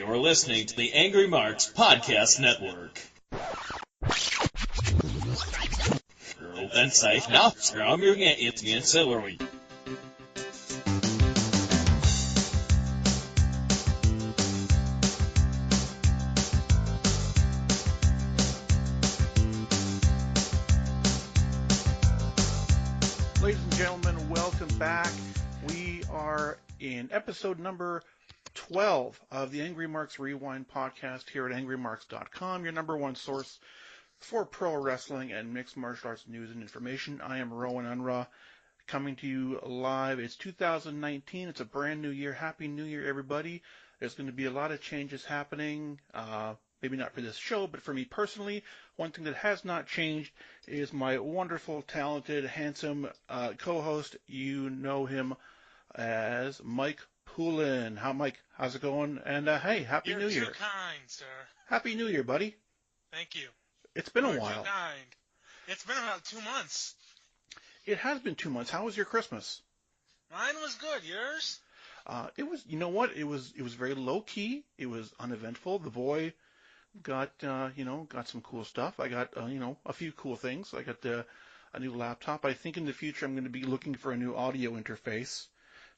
You're listening to the Angry Marks Podcast Network. Den sei nach Strömungen i Celery. Ladies and gentlemen, welcome back. We are in episode number 12 of the Angry Marks Rewind podcast here at AngryMarks.com, your number one source for pro wrestling and mixed martial arts news and information. I am Rowan Unruh, coming to you live. It's 2019. It's a brand new year. Happy New Year, everybody. There's going to be a lot of changes happening. Maybe not for this show, but for me personally, one thing that has not changed is my wonderful, talented, handsome co-host. You know him as Mike Poulin. Mike, how's it going? And hey, Happy New Year. You're too kind, sir. Happy New Year, buddy. Thank you. It's been You're a while. Too kind. It's been about 2 months. It has been 2 months. How was your Christmas? Mine was good. Yours? It was. You know what? It was very low key. It was uneventful. The boy got some cool stuff. I got a few cool things. I got a new laptop. I think in the future I'm going to be looking for a new audio interface.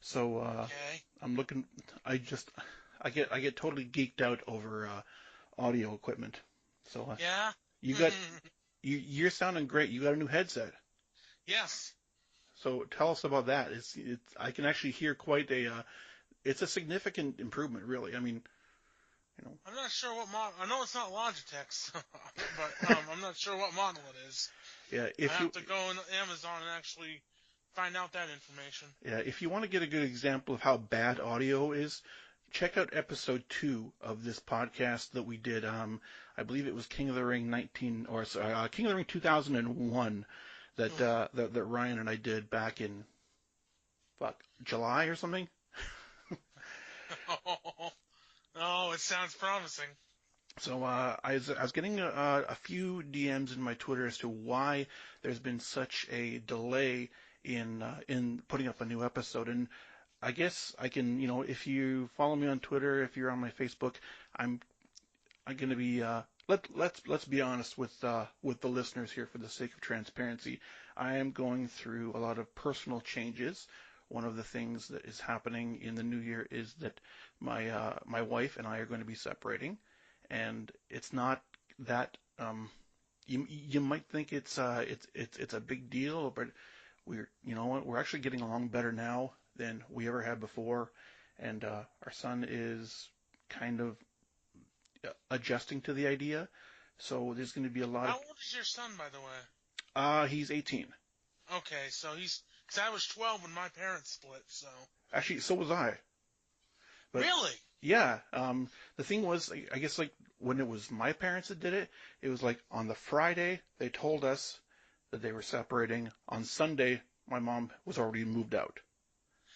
So Okay. I'm looking. I get totally geeked out over audio equipment. So Yeah. you're sounding great. You got a new headset. Yes. So tell us about that. I can actually hear quite it's a significant improvement, really. I mean, I'm not sure what model. I know it's not Logitech's, but I'm not sure what model it is. Yeah, I have to go on Amazon and actually find out that information. Yeah, if you want to get a good example of how bad audio is, check out episode 2 of this podcast that we did. I believe it was King of the Ring 2001 that Ryan and I did back in July or something. Oh, it sounds promising. So I was getting a few DMs in my Twitter as to why there's been such a delay in putting up a new episode, and I guess I can, if you follow me on Twitter, if you're on my Facebook, I'm going to be let's be honest with the listeners here for the sake of transparency. I am going through a lot of personal changes. One of the things that is happening in the new year is that my wife and I are going to be separating, and it's not that you might think it's a big deal, but we're actually getting along better now than we ever had before, and our son is kind of adjusting to the idea. So there's going to be a lot. How old is your son, by the way? He's 18. Okay, so because I was 12 when my parents split, so. Actually, so was I. But, really? Yeah. The thing was, I guess, like, when it was my parents that did it, it was like on the Friday they told us that they were separating. On Sunday, my mom was already moved out.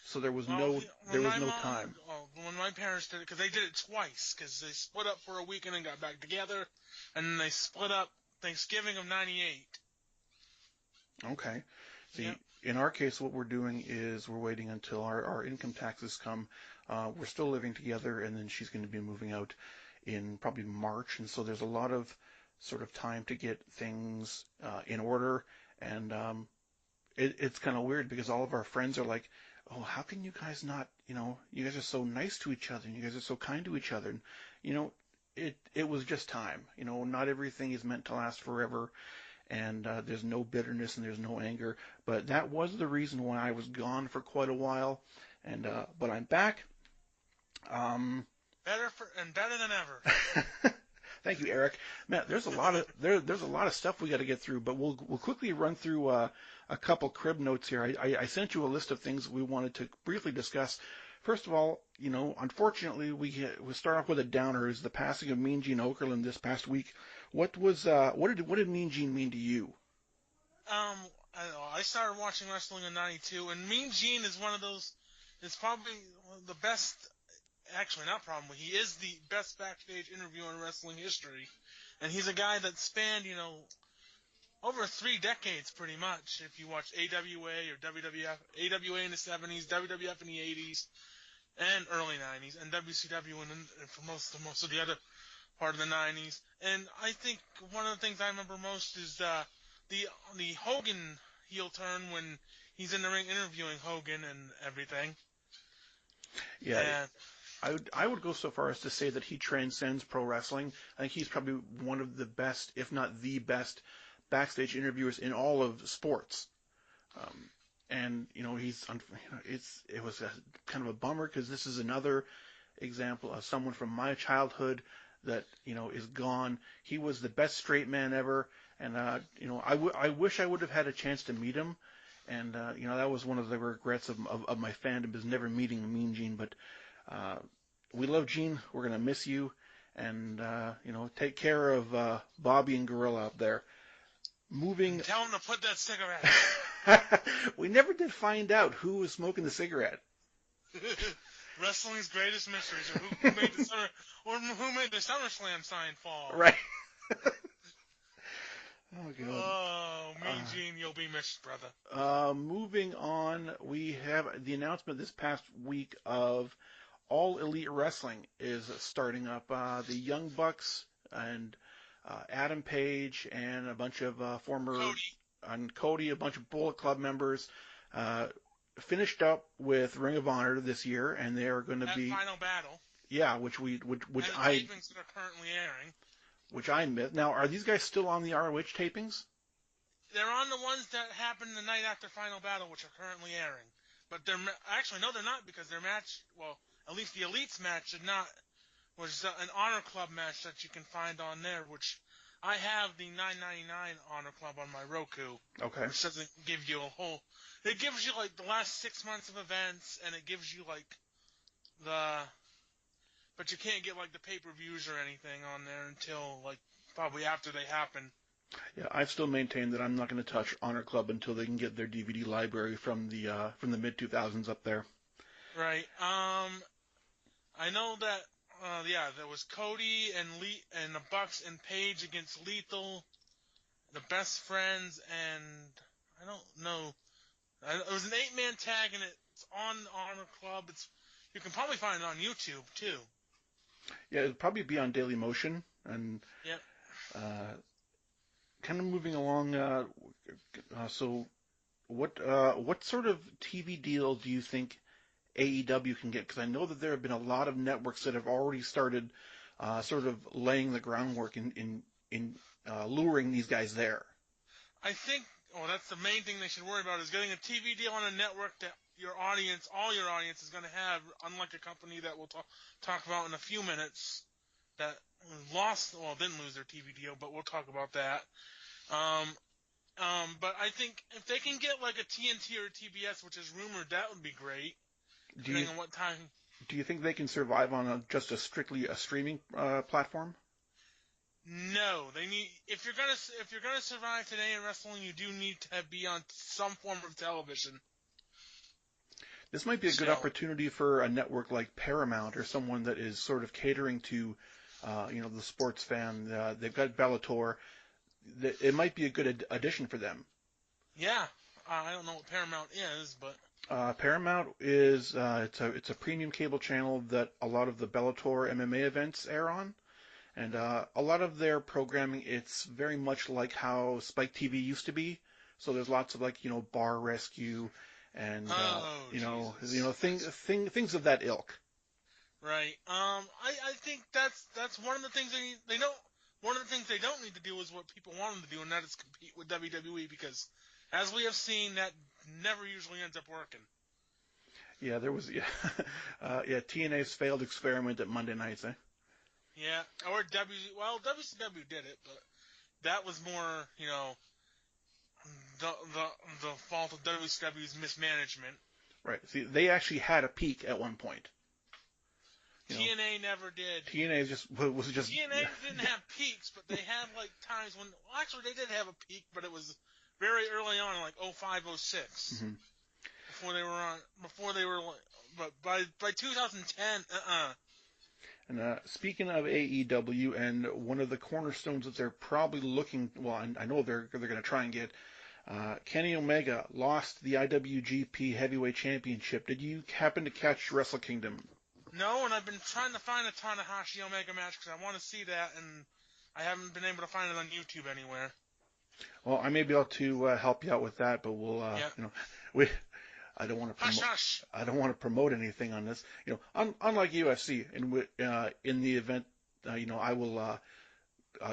So there was no time. When my parents did it, because they did it twice, because they split up for a week and then got back together, and then they split up Thanksgiving of '98. Okay. See, Yep. In our case, what we're doing is we're waiting until our income taxes come. We're still living together, and then she's going to be moving out in probably March, and so there's a lot of sort of time to get things in order, and it's kind of weird because all of our friends are like, oh, how can you guys not, you guys are so nice to each other, and you guys are so kind to each other, and, it was just time. Not everything is meant to last forever, and there's no bitterness and there's no anger, but that was the reason why I was gone for quite a while, and but I'm back. Better than ever. Thank you, Eric. Man, there's a lot of stuff we got to get through, but we'll quickly run through a couple crib notes here. I sent you a list of things we wanted to briefly discuss. First of all, unfortunately, we start off with a downer. Is the passing of Mean Gene Okerlund this past week? What did Mean Gene mean to you? I started watching wrestling in '92, and Mean Gene is one of those. It's probably the best. Actually, not probably. He is the best backstage interviewer in wrestling history, and he's a guy that spanned, over 3 decades pretty much. If you watch AWA or WWF, AWA in the '70s, WWF in the '80s, and early 90s, and WCW and for most of the other part of the 90s. And I think one of the things I remember most is the Hogan heel turn when he's in the ring interviewing Hogan and everything. Yeah, And I would go so far as to say that he transcends pro wrestling. I think he's probably one of the best, if not the best, backstage interviewers in all of sports. And it was kind of a bummer because this is another example of someone from my childhood that is gone. He was the best straight man ever, and I wish I would have had a chance to meet him. And that was one of the regrets of my fandom, is never meeting Mean Gene. But we love Gene. We're gonna miss you, and take care of Bobby and Gorilla up there. Moving. tell him to put that cigarette. We never did find out who was smoking the cigarette. Wrestling's greatest mysteries, or who made the SummerSlam sign fall. Right. Oh, God. Oh, Mean Gene, you'll be missed, brother. Moving on, we have the announcement this past week of All Elite Wrestling is starting up. The Young Bucks and Adam Page and a bunch of former Cody, a bunch of Bullet Club members, finished up with Ring of Honor this year, and they are going to be Final Battle. Yeah, which and I tapings that are currently airing. Which I missed. Now, are these guys still on the ROH tapings? They're on the ones that happened the night after Final Battle, which are currently airing. But they're actually no, they're not, because their match, well, at least the Elites match was an Honor Club match that you can find on there, which I have the $9.99 Honor Club on my Roku. Okay. Which doesn't give you a whole. It gives you like the last 6 months of events, and it gives you like but you can't get like the pay-per-views or anything on there until like probably after they happen. Yeah, I've still maintained that I'm not going to touch Honor Club until they can get their DVD library from the mid 2000s up there. Right. I know that. There was Cody and the Bucks and Page against Lethal, the Best Friends, and I don't know. It was an 8-man tag, and it's on Honor Club. You can probably find it on YouTube too. Yeah, it'd probably be on Daily Motion, and Yep. Kind of moving along. So, what sort of TV deal do you think AEW can get? Because I know that there have been a lot of networks that have already started sort of laying the groundwork in luring these guys there. I think, that's the main thing they should worry about, is getting a TV deal on a network that all your audience is going to have, unlike a company that we'll talk about in a few minutes that didn't lose their TV deal, but we'll talk about that. But I think if they can get like a TNT or a TBS, which is rumored, that would be great. Depending on what time. Do you think they can survive on just strictly a streaming platform? No, if you're gonna survive today in wrestling, you do need to be on some form of television. This might be a good opportunity for a network like Paramount or someone that is sort of catering to, the sports fan. They've got Bellator. It might be a good addition for them. Yeah, I don't know what Paramount is, but Paramount is it's a premium cable channel that a lot of the Bellator MMA events air on. And a lot of their programming, it's very much like how Spike TV used to be. So there's lots of bar rescue and things of that ilk. Right. I think that's one of the things they don't. One of the things they don't need to do is what people want them to do, and that is compete with WWE, because as we have seen, that never usually ends up working. Yeah, there was TNA's failed experiment at Monday nights, eh? Yeah, or WCW did it, but that was more, the fault of WCW's mismanagement. Right. See, they actually had a peak at one point. TNA never did. TNA was just. TNA didn't have peaks, but they had times when. Well, actually, they did have a peak, but it was very early on, like 05, 06. Mm-hmm. Before they were, but by 2010, And speaking of AEW, and one of the cornerstones that they're probably looking, well, I know they're going to try and get, Kenny Omega lost the IWGP Heavyweight Championship. Did you happen to catch Wrestle Kingdom? No, and I've been trying to find a Tanahashi Omega match because I want to see that, and I haven't been able to find it on YouTube anywhere. Well, I may be able to help you out with that, but we'll, we. I don't want to promote. I don't want to promote anything on this. Unlike UFC, in the event, I will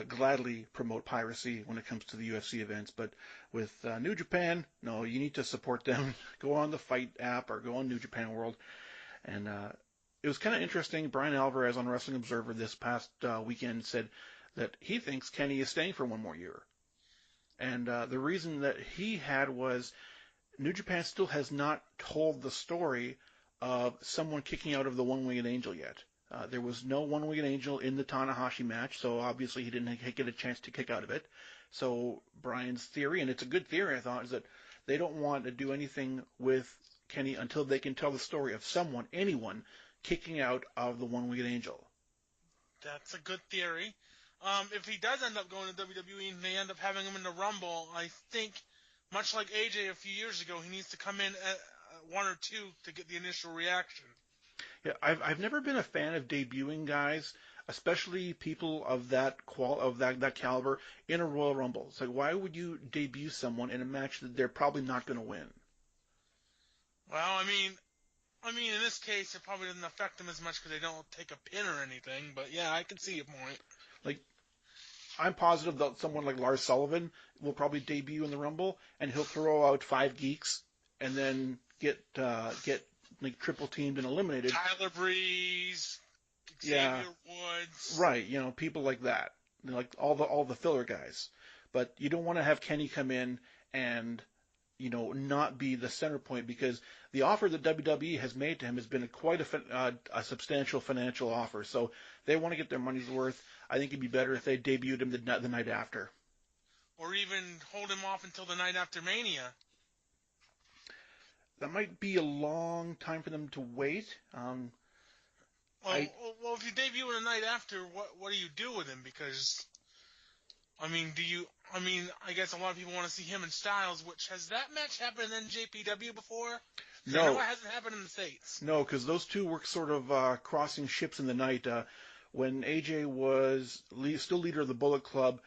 gladly promote piracy when it comes to the UFC events. But with New Japan, no, you need to support them. Go on the Fight app or go on New Japan World. And it was kind of interesting. Brian Alvarez on Wrestling Observer this past weekend said that he thinks Kenny is staying for one more year. And the reason that he had was New Japan still has not told the story of someone kicking out of the One-Winged Angel yet. There was no One-Winged Angel in the Tanahashi match, so obviously he didn't get a chance to kick out of it. So Brian's theory, and it's a good theory, I thought, is that they don't want to do anything with Kenny until they can tell the story of anyone, kicking out of the One-Winged Angel. That's a good theory. If he does end up going to WWE and they end up having him in the Rumble, I think, much like AJ a few years ago, he needs to come in at one or two to get the initial reaction. Yeah, I've never been a fan of debuting guys, especially people of that that caliber, in a Royal Rumble. It's like, why would you debut someone in a match that they're probably not going to win? Well, I mean, in this case, it probably doesn't affect them as much because they don't take a pin or anything. But yeah, I can see your point. Like, I'm positive that someone like Lars Sullivan will probably debut in the Rumble, and he'll throw out 5 geeks, and then get like triple teamed and eliminated. Tyler Breeze, Xavier Woods. Right, people like that, like all the filler guys. But you don't want to have Kenny come in and not be the center point, because the offer that WWE has made to him has been quite a substantial financial offer. So they want to get their money's worth. I think it'd be better if they debuted him the night after. Or even hold him off until the night after Mania. That might be a long time for them to wait. Well, if you debut him the night after, what do you do with him? Because, I guess a lot of people want to see him and Styles, which, has that match happened in NJPW before? No. I know it hasn't happened in the States. No, because those two were sort of crossing ships in the night. When AJ was still leader of the Bullet Club,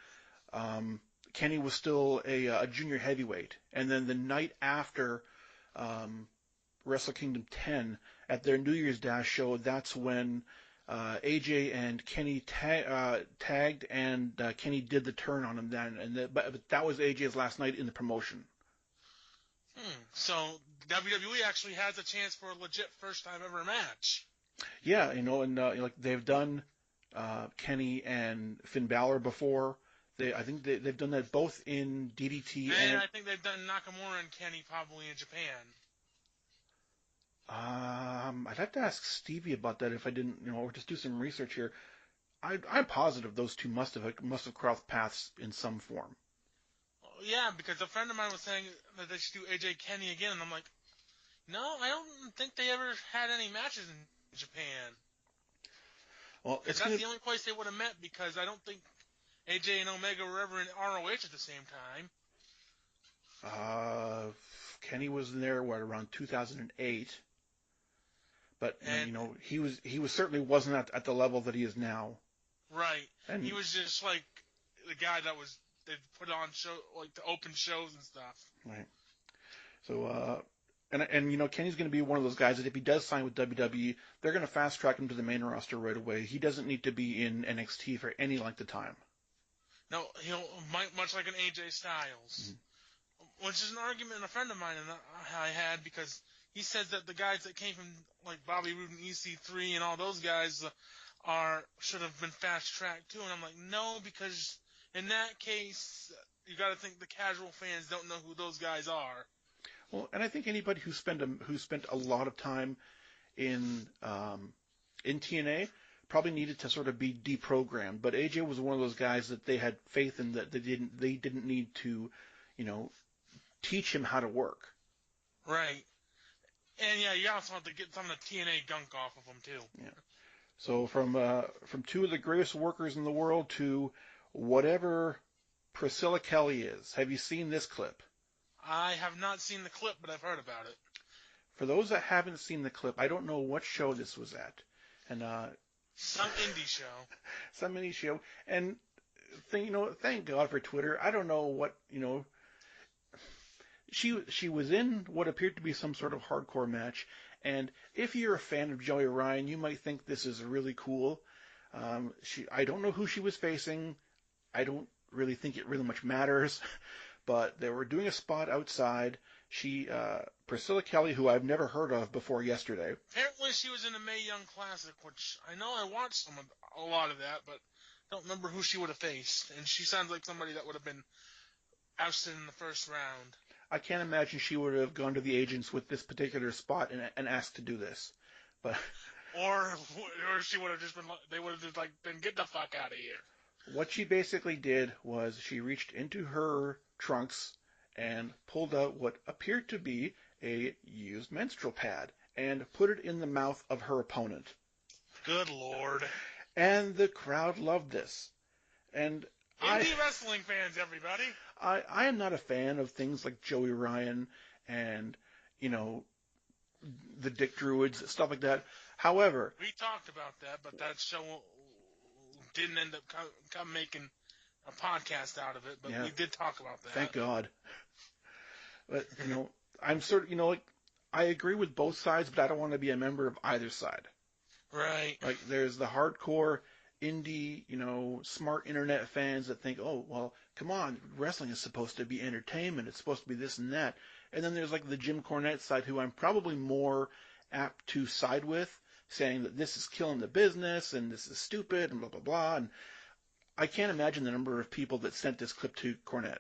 Kenny was still a junior heavyweight. And then the night after Wrestle Kingdom 10, at their New Year's Dash show, that's when AJ and Kenny tagged, and Kenny did the turn on him then. But that was AJ's last night in the promotion. So WWE actually has a chance for a legit first-time ever match. Yeah, and like they've done Kenny and Finn Balor before. I think they've done that both in DDT and I think they've done Nakamura and Kenny probably in Japan. I'd have to ask Stevie about that if I didn't, or just do some research here. I'm positive those two must have crossed paths in some form. Yeah, because a friend of mine was saying that they should do AJ Kenny again, and I'm like, no, I don't think they ever had any matches in Japan. Well, that's the only place they would have met, because I don't think AJ and Omega were ever in ROH at the same time. Kenny was in there around 2008, but he was certainly wasn't at the level that he is now. Right, and he was just like the guy that they put on show, like the open shows and stuff. Right. So and Kenny's going to be one of those guys that if he does sign with WWE, they're going to fast track him to the main roster right away. He doesn't need to be in NXT for any length of time. No, much like an AJ Styles, which is an argument a friend of mine and I had, because he says that the guys that came from like Bobby Roode and EC3 and all those guys should have been fast tracked too, and I'm like, no, because in that case you got to think the casual fans don't know who those guys are. Well, and I think anybody who spent a lot of time in TNA probably needed to sort of be deprogrammed. But AJ was one of those guys that they had faith in, that they didn't need to, teach him how to work. Right. And yeah, you also have to get some of the TNA gunk off of him too. Yeah. So from two of the greatest workers in the world to whatever Priscilla Kelly is. Have you seen this clip? I have not seen the clip, but I've heard about it. For those that haven't seen the clip, I don't know what show this was at. And some indie show. Some indie show. And thank God for Twitter. I don't know what, she was in what appeared to be some sort of hardcore match. And if you're a fan of Joey Ryan, you might think this is really cool. I don't know who she was facing. I don't really think it really much matters. But they were doing a spot outside. Priscilla Kelly, who I've never heard of before yesterday. Apparently she was in the Mae Young Classic, which I know I watched a lot of that, but don't remember who she would have faced. And she sounds like somebody that would have been ousted in the first round. I can't imagine she would have gone to the agents with this particular spot and asked to do this. But or she would have just been, they would have just been, get the fuck out of here. What she basically did was she reached into her trunks and pulled out what appeared to be a used menstrual pad and put it in the mouth of her opponent. Good Lord. And the crowd loved this. And Indie wrestling fans, everybody. I am not a fan of things like Joey Ryan and, the Dick Druids, stuff like that. However, we talked about that, but that show didn't end up come making a podcast out of it, but we did talk about that. Thank God. But, I'm sort of, I agree with both sides, but I don't want to be a member of either side. Right. Like, there's the hardcore indie, smart internet fans that think, oh, well, come on, wrestling is supposed to be entertainment. It's supposed to be this and that. And then there's, the Jim Cornette side, who I'm probably more apt to side with, saying that this is killing the business and this is stupid and blah, blah, blah. And I can't imagine the number of people that sent this clip to Cornette.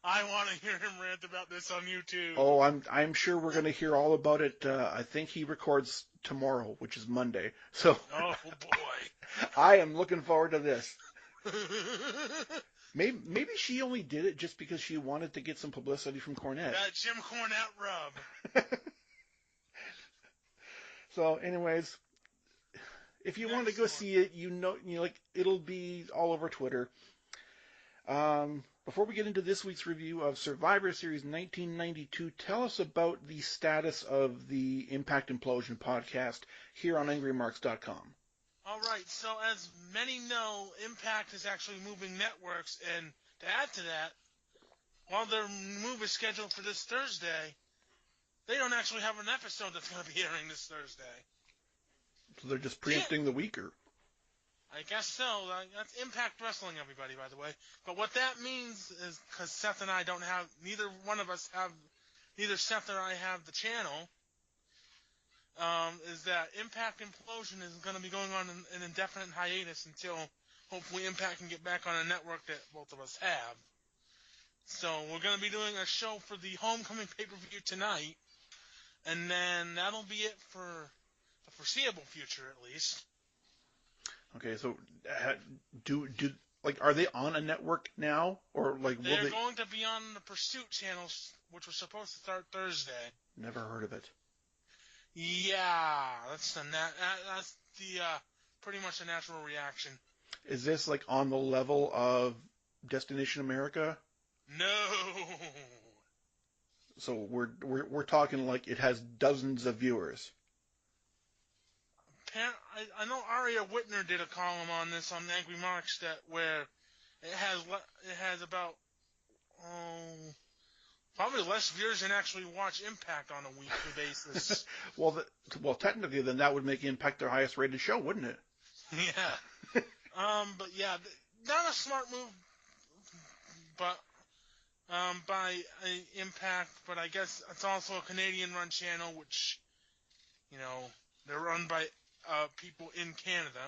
I want to hear him rant about this on YouTube. Oh, I'm sure we're going to hear all about it. I think he records tomorrow, which is Monday. So, oh boy, I am looking forward to this. Maybe she only did it just because she wanted to get some publicity from Cornette. That Jim Cornette rub. So, anyways, if you want to go see it, it'll be all over Twitter. Before we get into this week's review of Survivor Series 1992, tell us about the status of the Impact Implosion podcast here on AngryMarks.com. All right, so as many know, Impact is actually moving networks, and to add to that, while their move is scheduled for this Thursday, they don't actually have an episode that's going to be airing this Thursday. So they're just preempting the weaker. I guess so. That's Impact Wrestling, everybody, by the way. But what that means is, because Seth and I don't have, neither Seth or I have the channel, is that Impact Implosion is going to be going on an indefinite hiatus until hopefully Impact can get back on a network that both of us have. So we're going to be doing a show for the Homecoming pay-per-view tonight, and then that'll be it for the foreseeable future, at least. Okay, so are they on a network now, or they're going to be on the Pursuit channel, which was supposed to start Thursday. Never heard of it. Yeah, that's the pretty much a natural reaction. Is this on the level of Destination America? No. So we're talking it has dozens of viewers. I know Aria Whitner did a column on this on Angry Marks where it has about probably less viewers than actually watch Impact on a weekly basis. well, technically, then that would make Impact their highest rated show, wouldn't it? Yeah. But yeah, not a smart move, but by Impact. But I guess it's also a Canadian-run channel, which they're run by people in Canada,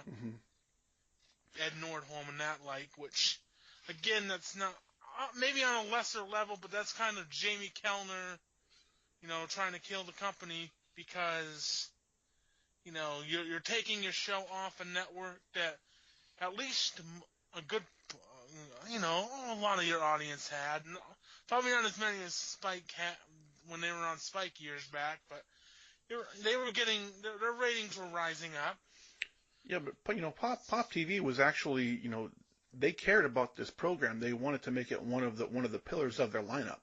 Ed Nordholm and that which, again, that's not, maybe on a lesser level, but that's kind of Jamie Kellner, trying to kill the company because, you're taking your show off a network that at least a good, a lot of your audience had. Probably not as many as Spike had when they were on Spike years back, but they were getting, their ratings were rising up. Yeah, but Pop TV was actually, they cared about this program. They wanted to make it one of the pillars of their lineup.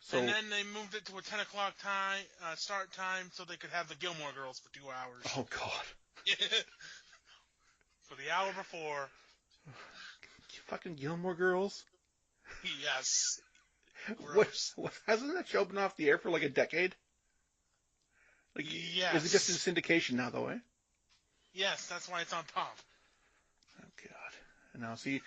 So, and then they moved it to a 10 o'clock time, start time, so they could have the Gilmore Girls for 2 hours. oh God, For the hour before. fucking Gilmore Girls. Yes. What, hasn't that show been off the air for like a decade? Like, yes. Is it just in syndication now, though, eh? Yes, that's why it's on top. Oh, God. And now, see,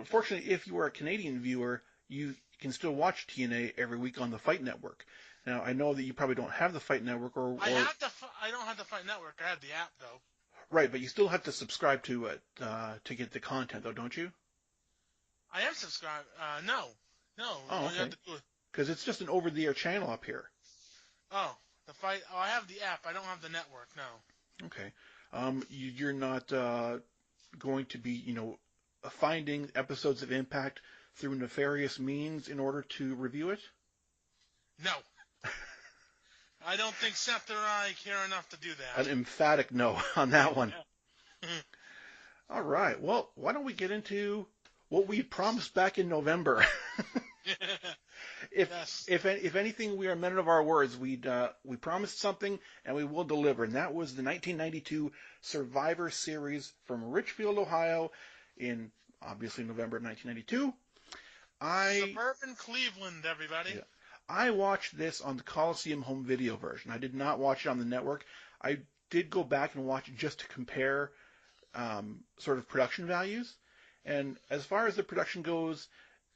fortunately, if you are a Canadian viewer, you can still watch TNA every week on the Fight Network. Now, I know that you probably don't have the Fight Network, or I don't have the Fight Network. I have the app, though. Right, but you still have to subscribe to it to get the content, though, don't you? I am subscribed. No. Oh, okay. Because it's just an over-the-air channel up here. Oh, the Fight. Oh, I have the app. I don't have the network. No. Okay. You're not going to be, finding episodes of Impact through nefarious means in order to review it? No. I don't think Seth or I care enough to do that. An emphatic no on that one. All right. Well, why don't we get into what we promised back in November? If anything, we are men of our words. We promised something, and we will deliver. And that was the 1992 Survivor Series from Richfield, Ohio, in obviously November of 1992. Suburban Cleveland, everybody. Yeah, I watched this on the Coliseum home video version. I did not watch it on the network. I did go back and watch it just to compare sort of production values. And as far as the production goes,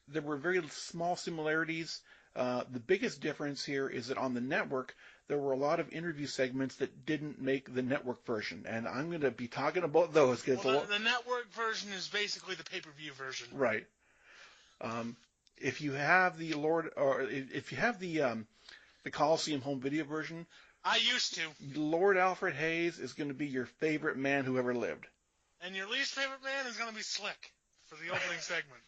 there were very small similarities. The biggest difference here is that on the network, there were a lot of interview segments that didn't make the network version. And I'm going to be talking about those. The network version is basically the pay-per-view version. Right. If you have the the Coliseum home video version, I used to. Lord Alfred Hayes is going to be your favorite man who ever lived. And your least favorite man is going to be Slick for the opening segment.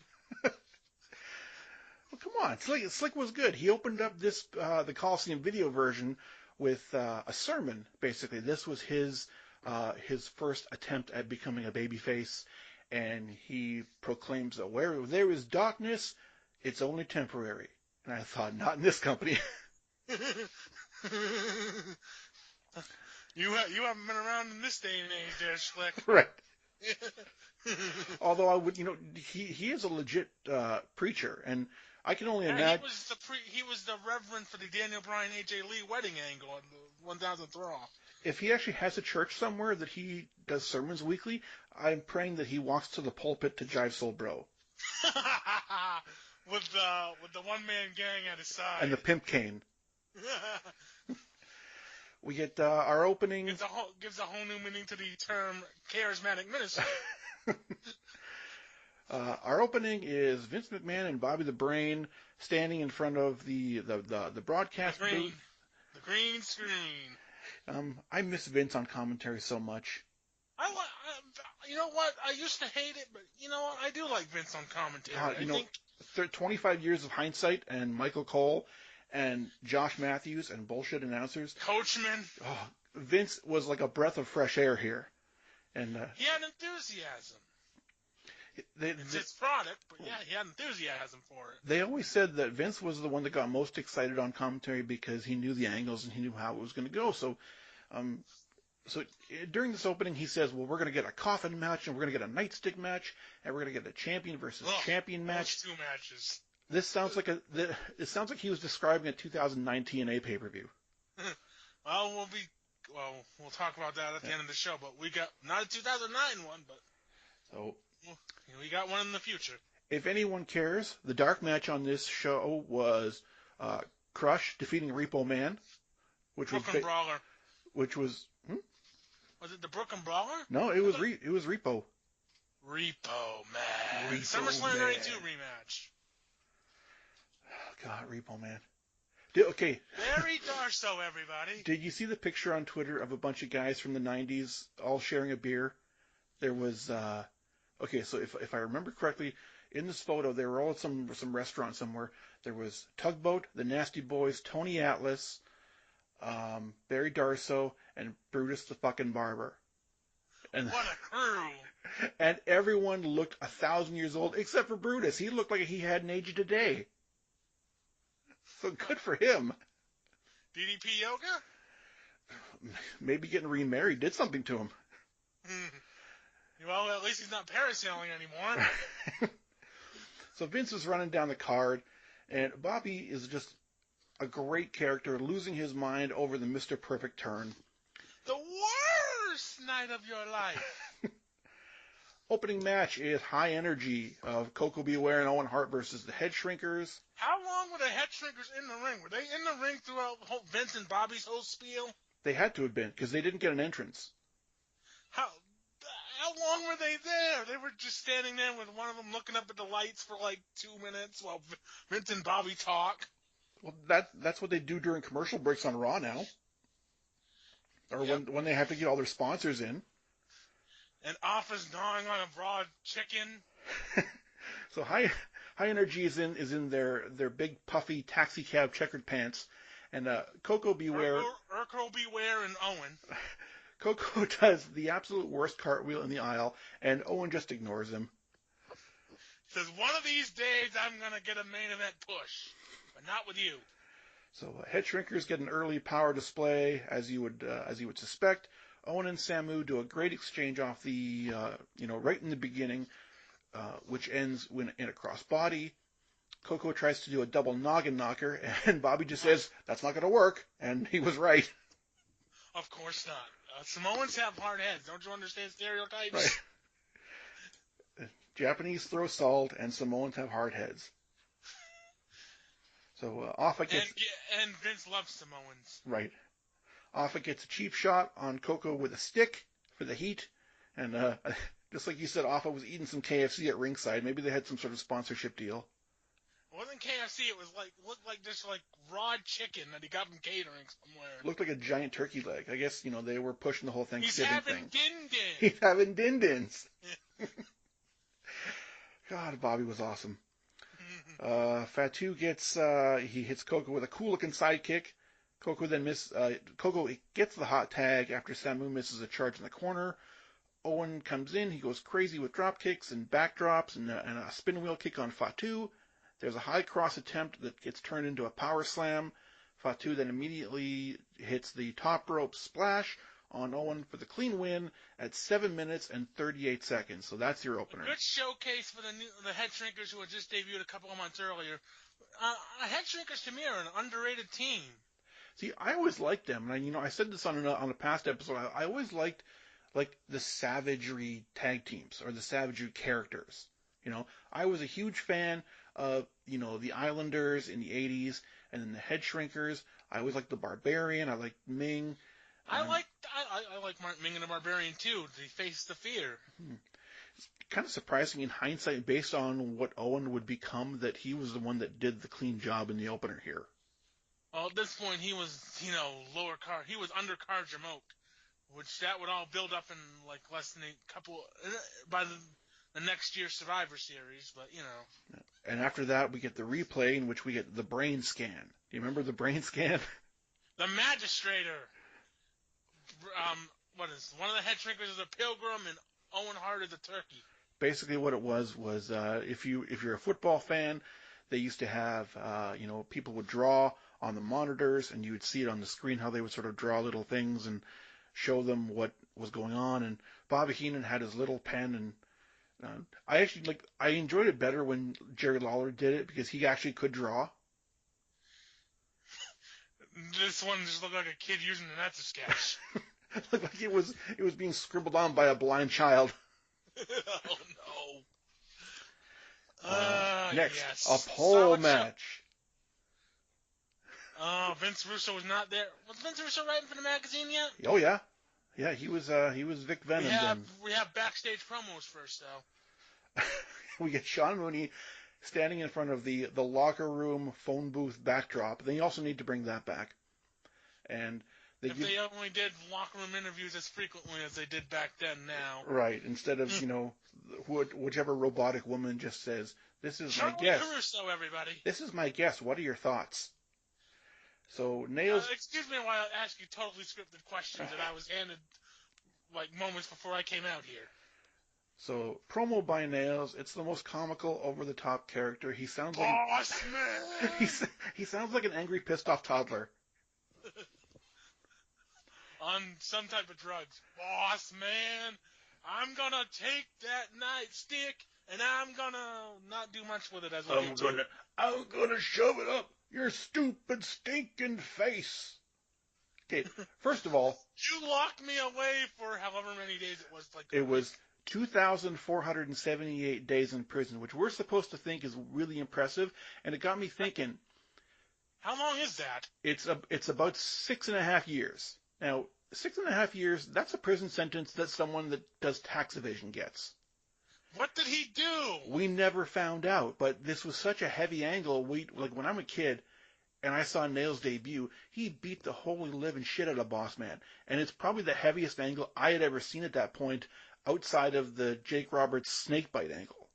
Well, come on, Slick was good. He opened up the Coliseum video version with a sermon. Basically, this was his first attempt at becoming a babyface, and he proclaims that where there is darkness, it's only temporary. And I thought, not in this company. You haven't been around in this day and age, there, Slick. Right. Although I would, he is a legit preacher, and I can only imagine. He was the reverend for the Daniel Bryan AJ Lee wedding angle on the 1000th Raw. If he actually has a church somewhere that he does sermons weekly, I'm praying that he walks to the pulpit to jive Soul Bro. with the one-man gang at his side. And the pimp cane. We get our opening. Gives a whole new meaning to the term charismatic minister. Our opening is Vince McMahon and Bobby the Brain standing in front of the broadcast booth. The green screen. I miss Vince on commentary so much. You know what? I used to hate it, but you know what? I do like Vince on commentary. God, 25 years of hindsight and Michael Cole and Josh Matthews and bullshit announcers. Coachman. Oh, Vince was like a breath of fresh air here. And he had enthusiasm. It's his product, but yeah, he had enthusiasm for it. They always said that Vince was the one that got most excited on commentary because he knew the angles and he knew how it was going to go. So during this opening, he says, well, we're going to get a coffin match, and we're going to get a nightstick match, and we're going to get a champion versus champion match. Those two matches. This sounds like he was describing a 2009 TNA pay-per-view. Well, we'll talk about that at the end of the show, but we got not a 2009 one, but we got one in the future. If anyone cares, the dark match on this show was Crush defeating Repo Man, Brooklyn Brawler. Which was Was it the Brooklyn Brawler? No, it was Repo. Repo Man. SummerSlam 92 rematch. Oh, God, Repo Man. Okay. Barry Darso, everybody. Did you see the picture on Twitter of a bunch of guys from the 90s all sharing a beer? There was, okay, so if I remember correctly, in this photo, they were all at some restaurant somewhere. There was Tugboat, the Nasty Boys, Tony Atlas, Barry Darso, and Brutus the fucking Barber. And what a crew! And everyone looked 1,000 years old, except for Brutus. He looked like he hadn't aged a day. So good for him. DDP yoga? Maybe getting remarried did something to him. Well, at least he's not parasailing anymore. So Vince is running down the card, and Bobby is just a great character, losing his mind over the Mr. Perfect turn. The worst night of your life. Opening match is High Energy of Coco Beware and Owen Hart versus the Head Shrinkers. How long were the Head Shrinkers in the ring? Were they in the ring throughout Vince and Bobby's whole spiel? They had to have been, because they didn't get an entrance. How long were they there? They were just standing there with one of them looking up at the lights for like 2 minutes while Vince and Bobby talk. Well, that's what they do during commercial breaks on Raw now. Or Yep. when they have to get all their sponsors in. And Offa's gnawing on a raw chicken. So High Energy is in their big puffy taxi cab checkered pants, and Coco Beware. Urkel Beware and Owen. Coco does the absolute worst cartwheel in the aisle, and Owen just ignores him. Says, one of these days I'm gonna get a main event push, but not with you. So Head Shrinkers get an early power display, as you would suspect. Owen and Samu do a great exchange off the right in the beginning, which ends in a crossbody. Coco tries to do a double noggin knocker, and Bobby just says, that's not going to work, and he was right. Of course not. Samoans have hard heads. Don't you understand stereotypes? Right. Japanese throw salt, and Samoans have hard heads. So Offa gets... And Vince loves Samoans. Right. Offa gets a cheap shot on Coco with a stick for the heat, and just like you said, Offa was eating some KFC at ringside. Maybe they had some sort of sponsorship deal. It wasn't KFC. It was looked like just like raw chicken that he got from catering somewhere. Looked like a giant turkey leg. I guess they were pushing the whole thing. He's having din-din. He's having din-dins. God, Bobby was awesome. Fatu he hits Coco with a cool looking sidekick. Coco gets the hot tag after Samu misses a charge in the corner. Owen comes in. He goes crazy with drop kicks and backdrops and a spin wheel kick on Fatu. There's a high cross attempt that gets turned into a power slam. Fatu then immediately hits the top rope splash on Owen for the clean win at 7 minutes and 38 seconds. So that's your opener. A good showcase for the Head Shrinkers who had just debuted a couple of months earlier. Head Shrinkers to me are an underrated team. See, I always liked them, and I said this on a past episode. I always liked the Savagery tag teams or the Savagery characters. I was a huge fan of the Islanders in the 80s, and then the Head Shrinkers. I always liked the Barbarian. I liked Ming. I like Ming and the Barbarian too. They face the fear. It's kind of surprising in hindsight, based on what Owen would become, that he was the one that did the clean job in the opener here. Well, at this point, he was, lower card. He was undercard Jamoke, which that would all build up in like less than a couple by the next year's Survivor Series. But And after that, we get the replay in which we get the brain scan. Do you remember the brain scan? The Magistrator. What is one of the Head Shrinkers is a pilgrim and Owen Hart is a turkey. Basically, what it was if you're a football fan, they used to have people would draw on the monitors, and you would see it on the screen how they would sort of draw little things and show them what was going on. And Bobby Heenan had his little pen, and I enjoyed it better when Jerry Lawler did it because he actually could draw. This one just looked like a kid using an Etch-a-Sketch. Looked like it was being scribbled on by a blind child. Oh no. Next, yes. a pole match. Oh, Vince Russo was not there. Was Vince Russo writing for the magazine yet? Oh yeah, he was Vic Venom. We have backstage promos first though. We get Sean Mooney standing in front of the locker room phone booth backdrop. Then you also need to bring that back. And they only did locker room interviews as frequently as they did back then now. Right. Instead of, whichever robotic woman just says, this is my guest. Caruso, everybody. This is my guest. What are your thoughts? So Nails... excuse me while I ask you totally scripted questions that I was handed moments before I came out here. So, promo by Nails. It's the most comical, over-the-top character. He sounds like Boss man! he sounds like an angry, pissed-off toddler. On some type of drugs. Boss man! I'm gonna take that nightstick and I'm gonna not do much with it as we get to. I'm gonna shove it up your stupid, stinking face. Okay, first of all, You locked me away for however many days it was. Like it was 2,478 days in prison, which we're supposed to think is really impressive, and it got me thinking. How long is that? It's about 6.5 years. Now, 6.5 years, that's a prison sentence that someone that does tax evasion gets. What did he do? We never found out, but this was such a heavy angle. Like when I'm a kid and I saw Nails debut, he beat the holy living shit out of Boss Man. And it's probably the heaviest angle I had ever seen at that point outside of the Jake Roberts snakebite angle.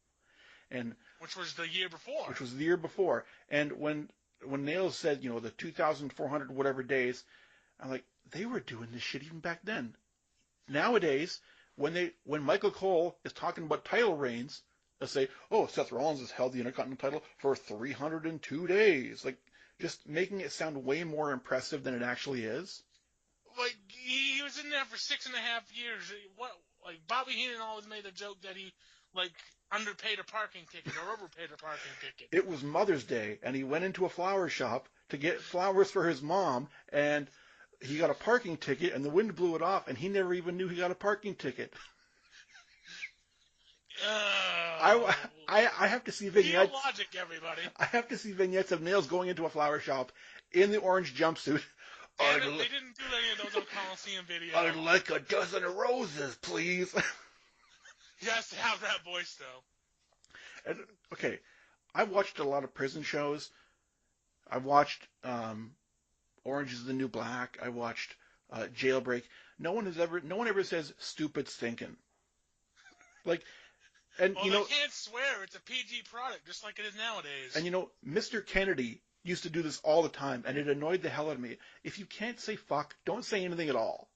And Which was the year before. which was the year before. And when Nails said, the 2,400 whatever days, I'm like, they were doing this shit even back then. Nowadays, when Michael Cole is talking about title reigns, they'll say, "Oh, Seth Rollins has held the Intercontinental title for 302 days," like just making it sound way more impressive than it actually is. Like, he was in there for 6.5 years. What? Like, Bobby Heenan always made a joke that he, like, underpaid a parking ticket or overpaid a parking ticket. It was Mother's Day, and he went into a flower shop to get flowers for his mom, and he got a parking ticket, and the wind blew it off, and he never even knew he got a parking ticket. I have to see vignettes. Logic, everybody. I have to see vignettes of Nails going into a flower shop in the orange jumpsuit. They didn't do any of those on Coliseum videos. I'd like a dozen roses, please. He has to have that voice, though. And, okay, I've watched a lot of prison shows. I've watched Orange is the New Black. I watched Jailbreak. No one ever says stupid stinking. Like, and well, they can't swear. It's a PG product, just like it is nowadays. And Mr. Kennedy used to do this all the time, and it annoyed the hell out of me. If you can't say fuck, don't say anything at all.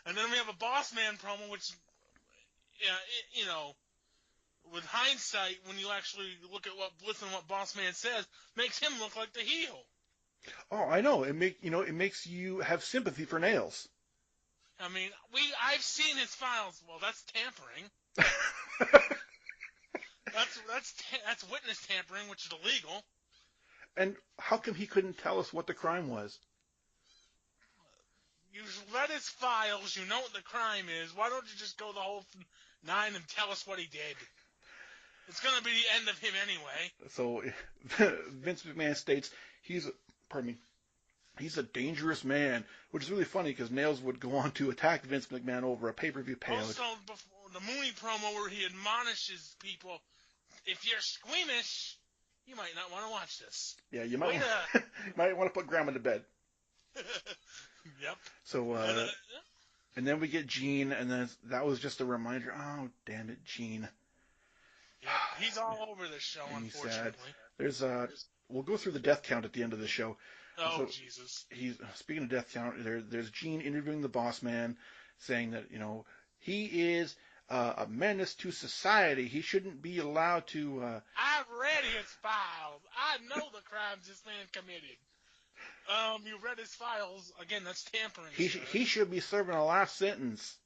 And then we have a Boss Man promo, which, with hindsight, when you actually listen to what Boss Man says, makes him look like the heel. Oh, I know. It makes you have sympathy for Nails. I mean, I've seen his files. Well, that's tampering. that's witness tampering, which is illegal. And how come he couldn't tell us what the crime was? You read his files. You know what the crime is. Why don't you just go the whole 9 and tell us what he did? It's going to be the end of him anyway. So Vince McMahon states he's a dangerous man, which is really funny because Nails would go on to attack Vince McMahon over a pay-per-view payout. Also, before the Mooney promo where he admonishes people, if you're squeamish, you might not want to watch this. Yeah, you might want to put Grandma to bed. Yep. So, and then we get Gene, and then that was just a reminder. Oh, damn it, Gene. Yeah, he's all over this show, and unfortunately. He's sad. We'll go through the death count at the end of the show. Oh, so Jesus. Speaking of death count, there's Gene interviewing the Boss Man, saying that, he is a menace to society. He shouldn't be allowed to... I've read his files. I know the crimes this man committed. You read his files. Again, that's tampering. He should be serving a life sentence.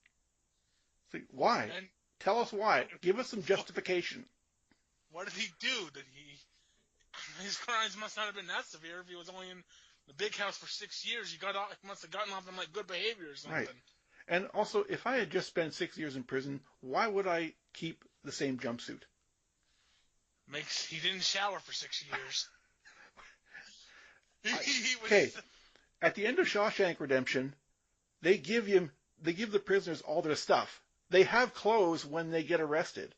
See, why? And tell us why. Give us some justification. What did he do? His crimes must not have been that severe. If he was only in the big house for 6 years, he must have gotten off on good behavior or something. Right. And also, if I had just spent 6 years in prison, why would I keep the same jumpsuit? He didn't shower for 6 years. Okay, at the end of Shawshank Redemption, they give the prisoners all their stuff. They have clothes when they get arrested.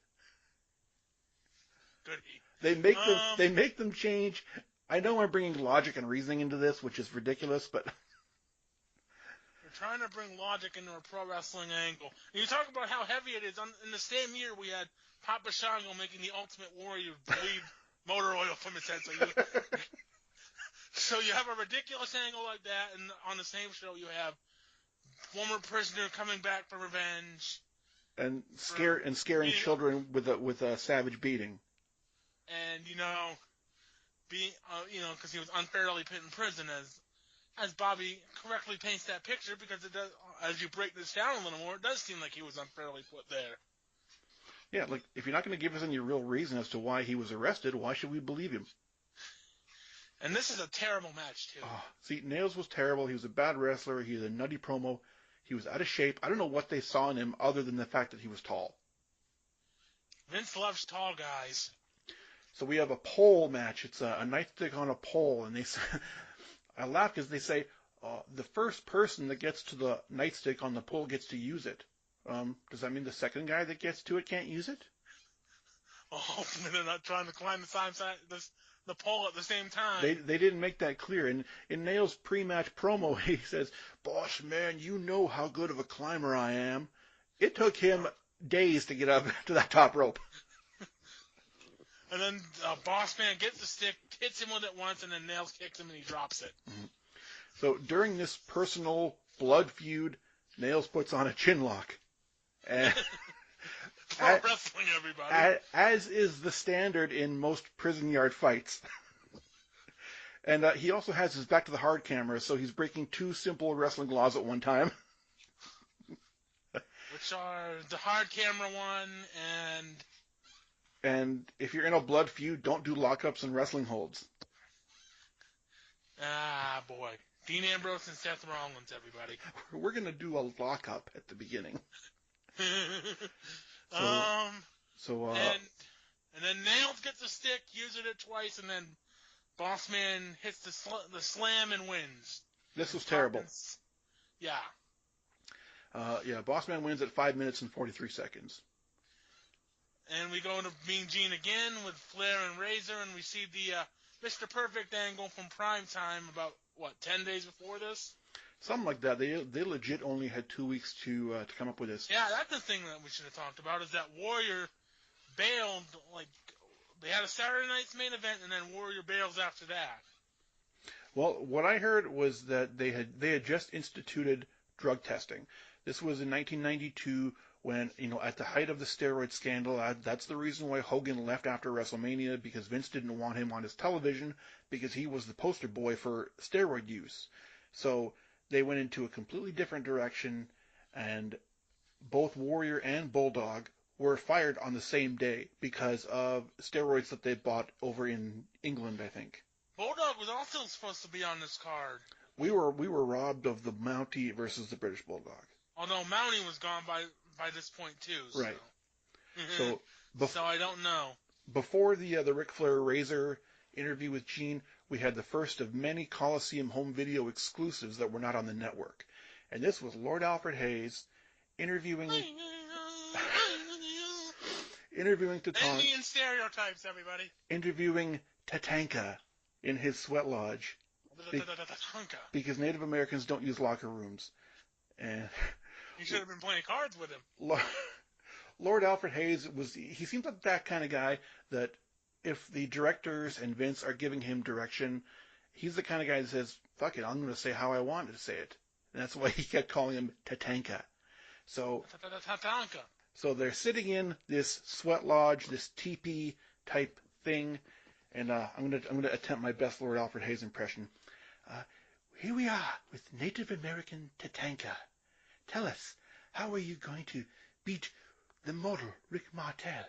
Goody. They make them change. I know I'm bringing logic and reasoning into this, which is ridiculous, but we're trying to bring logic into a pro wrestling angle. And you talk about how heavy it is. In the same year, we had Papa Shango making the Ultimate Warrior bleed motor oil from his head. So you have a ridiculous angle like that, and on the same show you have former prisoner coming back for revenge. And scaring children with a savage beating. And, being, because he was unfairly put in prison, as Bobby correctly paints that picture, because it does, as you break this down a little more, it does seem like he was unfairly put there. Yeah, like, if you're not going to give us any real reason as to why he was arrested, why should we believe him? And this is a terrible match, too. Oh, see, Nails was terrible. He was a bad wrestler. He had a nutty promo. He was out of shape. I don't know what they saw in him other than the fact that he was tall. Vince loves tall guys. So we have a pole match. It's a nightstick on a pole, and they say, I laugh because they say the first person that gets to the nightstick on the pole gets to use it. Does that mean the second guy that gets to it can't use it? Oh, hopefully they're not trying to climb the pole at the same time. They didn't make that clear. In Nail's pre-match promo, he says, "Boss man, you know how good of a climber I am." It took him days to get up to that top rope. And then Boss Man gets the stick, hits him with it once, and then Nails kicks him and he drops it. Mm-hmm. So during this personal blood feud, Nails puts on a chin lock. And Pro wrestling, everybody. As is the standard in most prison yard fights. And he also has his back to the hard camera, so he's breaking two simple wrestling laws at one time. Which are the hard camera one And if you're in a blood feud, don't do lockups and wrestling holds. Ah, boy. Dean Ambrose and Seth Rollins, everybody. We're going to do a lockup at the beginning. And then Nails gets the stick, uses it twice, and then Boss Man hits the slam and wins. This was terrible. Yeah. Boss Man wins at 5 minutes and 43 seconds. And we go to Mean Gene again with Flair and Razor, and we see the Mr. Perfect angle from Prime Time about, 10 days before this? Something like that. They legit only had 2 weeks to come up with this. Yeah, that's the thing that we should have talked about, is that Warrior bailed, they had a Saturday night's main event, and then Warrior bails after that. Well, what I heard was that they had just instituted drug testing. This was in 1992 when, at the height of the steroid scandal. That's the reason why Hogan left after WrestleMania, because Vince didn't want him on his television because he was the poster boy for steroid use. So they went into a completely different direction, and both Warrior and Bulldog were fired on the same day because of steroids that they bought over in England, I think. Bulldog was also supposed to be on this card. We were robbed of the Mountie versus the British Bulldog. Although Mountie was gone by this point too. So. Right. So I don't know. Before the Ric Flair Razor interview with Gene, we had the first of many Coliseum home video exclusives that were not on the network. And this was Lord Alfred Hayes interviewing Tatanka. Indian stereotypes, everybody. Interviewing Tatanka in his sweat lodge. Because Native Americans don't use locker rooms. And you should have been playing cards with him. Lord Alfred Hayes he seems like that kind of guy that if the directors and Vince are giving him direction, he's the kind of guy that says, fuck it, I'm going to say how I want to say it. And that's why he kept calling him Tatanka. So they're sitting in this sweat lodge, this teepee type thing, and I'm gonna attempt my best Lord Alfred Hayes impression. Here we are with Native American Tatanka. Tell us, how are you going to beat the mortal Rick Martel?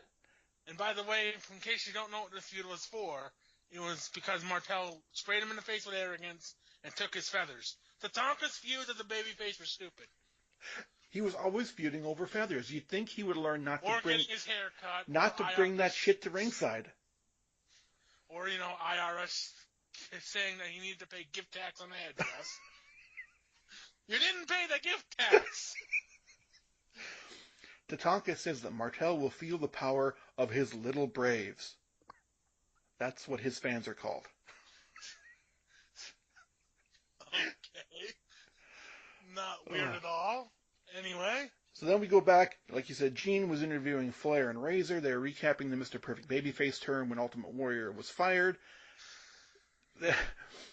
And by the way, in case you don't know what this feud was for, it was because Martel sprayed him in the face with arrogance and took his feathers. Tatanka's feud as a babyface were stupid. He was always feuding over feathers. You'd think he would learn not to bring his hair cut, not to bring that shit to ringside. Or, IRS saying that he needed to pay gift tax on the headdress. You didn't pay the gift tax! Tatanka says that Martel will feel the power of his little braves. That's what his fans are called. Okay. Not weird at all. Anyway. So then we go back, like you said, Gene was interviewing Flair and Razor. They were recapping the Mr. Perfect Babyface term when Ultimate Warrior was fired.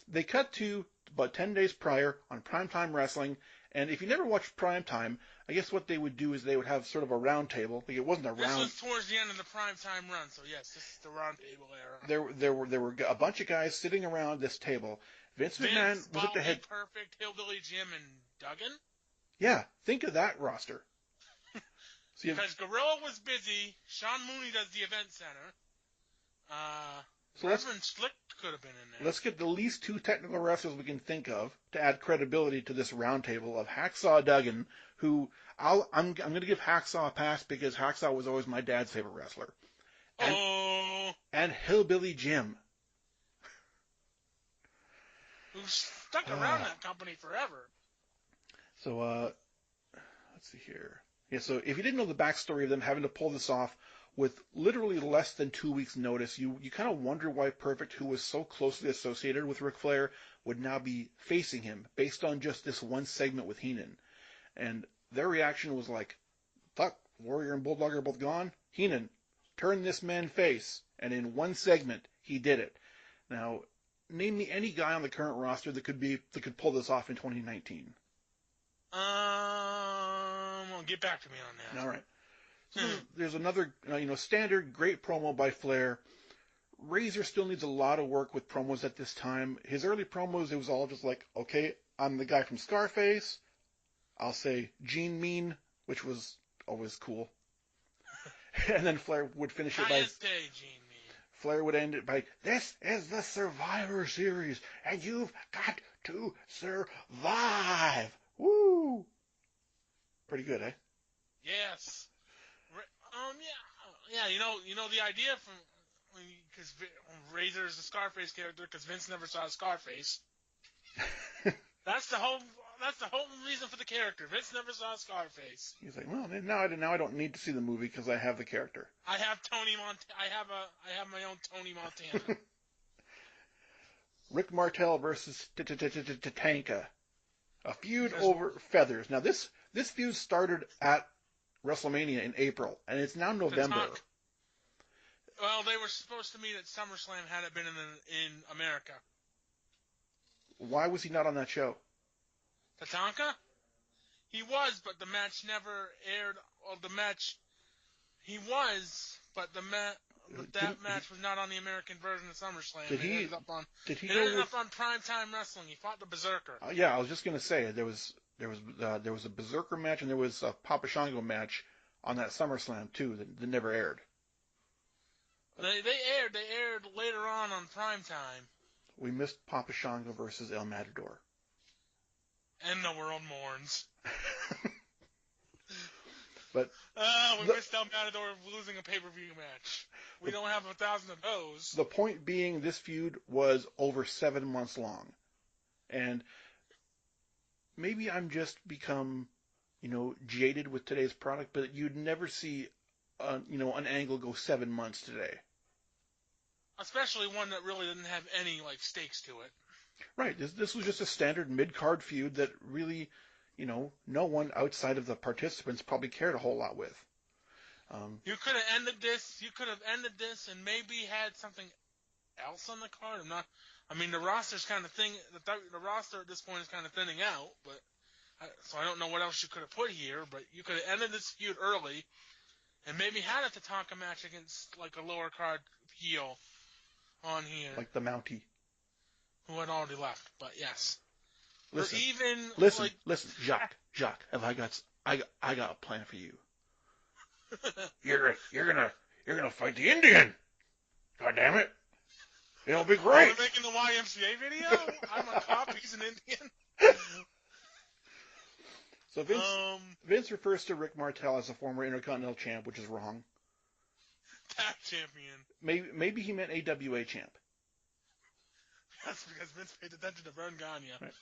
They cut to about 10 days prior on Primetime Wrestling, And if you never watched Primetime, I guess what they would do is they would have sort of a round table. Like, it wasn't a This round. was towards the end of the Primetime run, so yes, this is the round table era. There were a bunch of guys sitting around this table. Vince McMahon was at the head. Perfect, Hillbilly Jim, and Duggan. Yeah, think of that roster. Because Gorilla was busy, Sean Mooney does the event center. So Reverend Slick could have been in there. Let's get the least two technical wrestlers we can think of to add credibility to this roundtable of Hacksaw Duggan, who I'm going to give Hacksaw a pass because Hacksaw was always my dad's favorite wrestler. And Hillbilly Jim. Who stuck around that company forever. So, let's see here. Yeah, so if you didn't know the backstory of them having to pull this off with literally less than 2 weeks' notice, you kind of wonder why Perfect, who was so closely associated with Ric Flair, would now be facing him based on just this one segment with Heenan. And their reaction was like, fuck, Warrior and Bulldog are both gone? Heenan, turn this man face. And in one segment, he did it. Now, name me any guy on the current roster that could pull this off in 2019. Well, get back to me on that. All right. So there's another, standard great promo by Flair. Razor still needs a lot of work with promos at this time. His early promos, it was all just like, okay, I'm the guy from Scarface. I'll say Gene Mean, which was always cool. And then Flair would finish it by... Flair would end it by, this is the Survivor Series, and you've got to survive. Woo! Pretty good, eh? Yes. Yeah. You know the idea from because Razor is a Scarface character because Vince never saw Scarface. That's the whole reason for the character. Vince never saw Scarface. He's like, well, now I don't need to see the movie because I have the character. I have Tony I have my own Tony Montana. Rick Martel versus Tatanka. A feud over feathers. Now this feud started at WrestleMania in April, and it's now November. Well, they were supposed to meet at SummerSlam had it been in America. Why was he not on that show? Tatanka? He was, but the match never aired. Well, the match, he was, but that match was not on the American version of SummerSlam. It ended up on Primetime Wrestling. He fought the Berserker. Yeah, I was just gonna say there was a Berserker match and there was a Papa Shango match on that SummerSlam too that never aired. They aired later on Primetime. We missed Papa Shango versus El Matador. And the world mourns. But we missed El Matador losing a pay-per-view match. We don't have 1,000 of those. The point being, this feud was over 7 months long, and maybe I'm just become, jaded with today's product. But you'd never see, an angle go 7 months today. Especially one that really didn't have any stakes to it. Right. This was just a standard mid-card feud that really, no one outside of the participants probably cared a whole lot with. You could have ended this. You could have ended this and maybe had something else on the card. The roster's kind of thing. The roster at this point is kind of thinning out, so I don't know what else you could have put here. But you could have ended this feud early, and maybe had a Tatanka match against a lower card heel on here, like the Mountie, who had already left. But yes, listen, Jacques, have I got a plan for you. You're gonna fight the Indian. God damn it! It'll be great. Are we making the YMCA video? I'm a cop. He's an Indian. So Vince refers to Rick Martel as a former Intercontinental Champ, which is wrong. Tag champion. Maybe he meant AWA champ. That's because Vince paid attention to Vern Gagne. Right.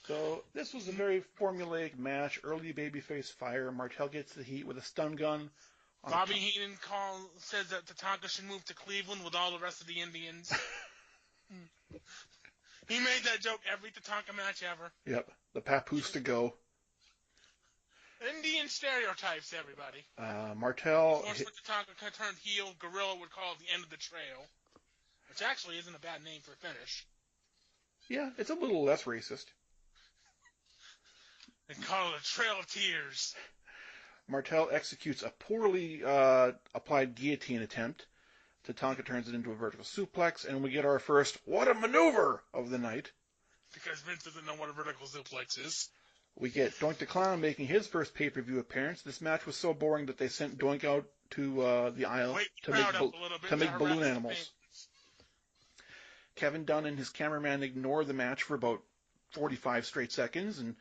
So this was a very formulaic match. Early babyface fire. Martel gets the heat with a stun gun. Bobby Heenan says that Tatanka should move to Cleveland with all the rest of the Indians. He made that joke every Tatanka match ever. Yep. The papoose to go. Indian stereotypes, everybody. Martel. Of course, when Tatanka turned heel, Gorilla would call it the end of the trail. Which actually isn't a bad name for a finish. Yeah, it's a little less racist. They call it a Trail of Tears. Martel executes a poorly applied guillotine attempt. Tatanka turns it into a vertical suplex, and we get our first "what a maneuver" of the night. Because Vince doesn't know what a vertical suplex is. We get Doink the Clown making his first pay-per-view appearance. This match was so boring that they sent Doink out to the aisle to make balloon animals. Kevin Dunn and his cameraman ignore the match for about 45 straight seconds, and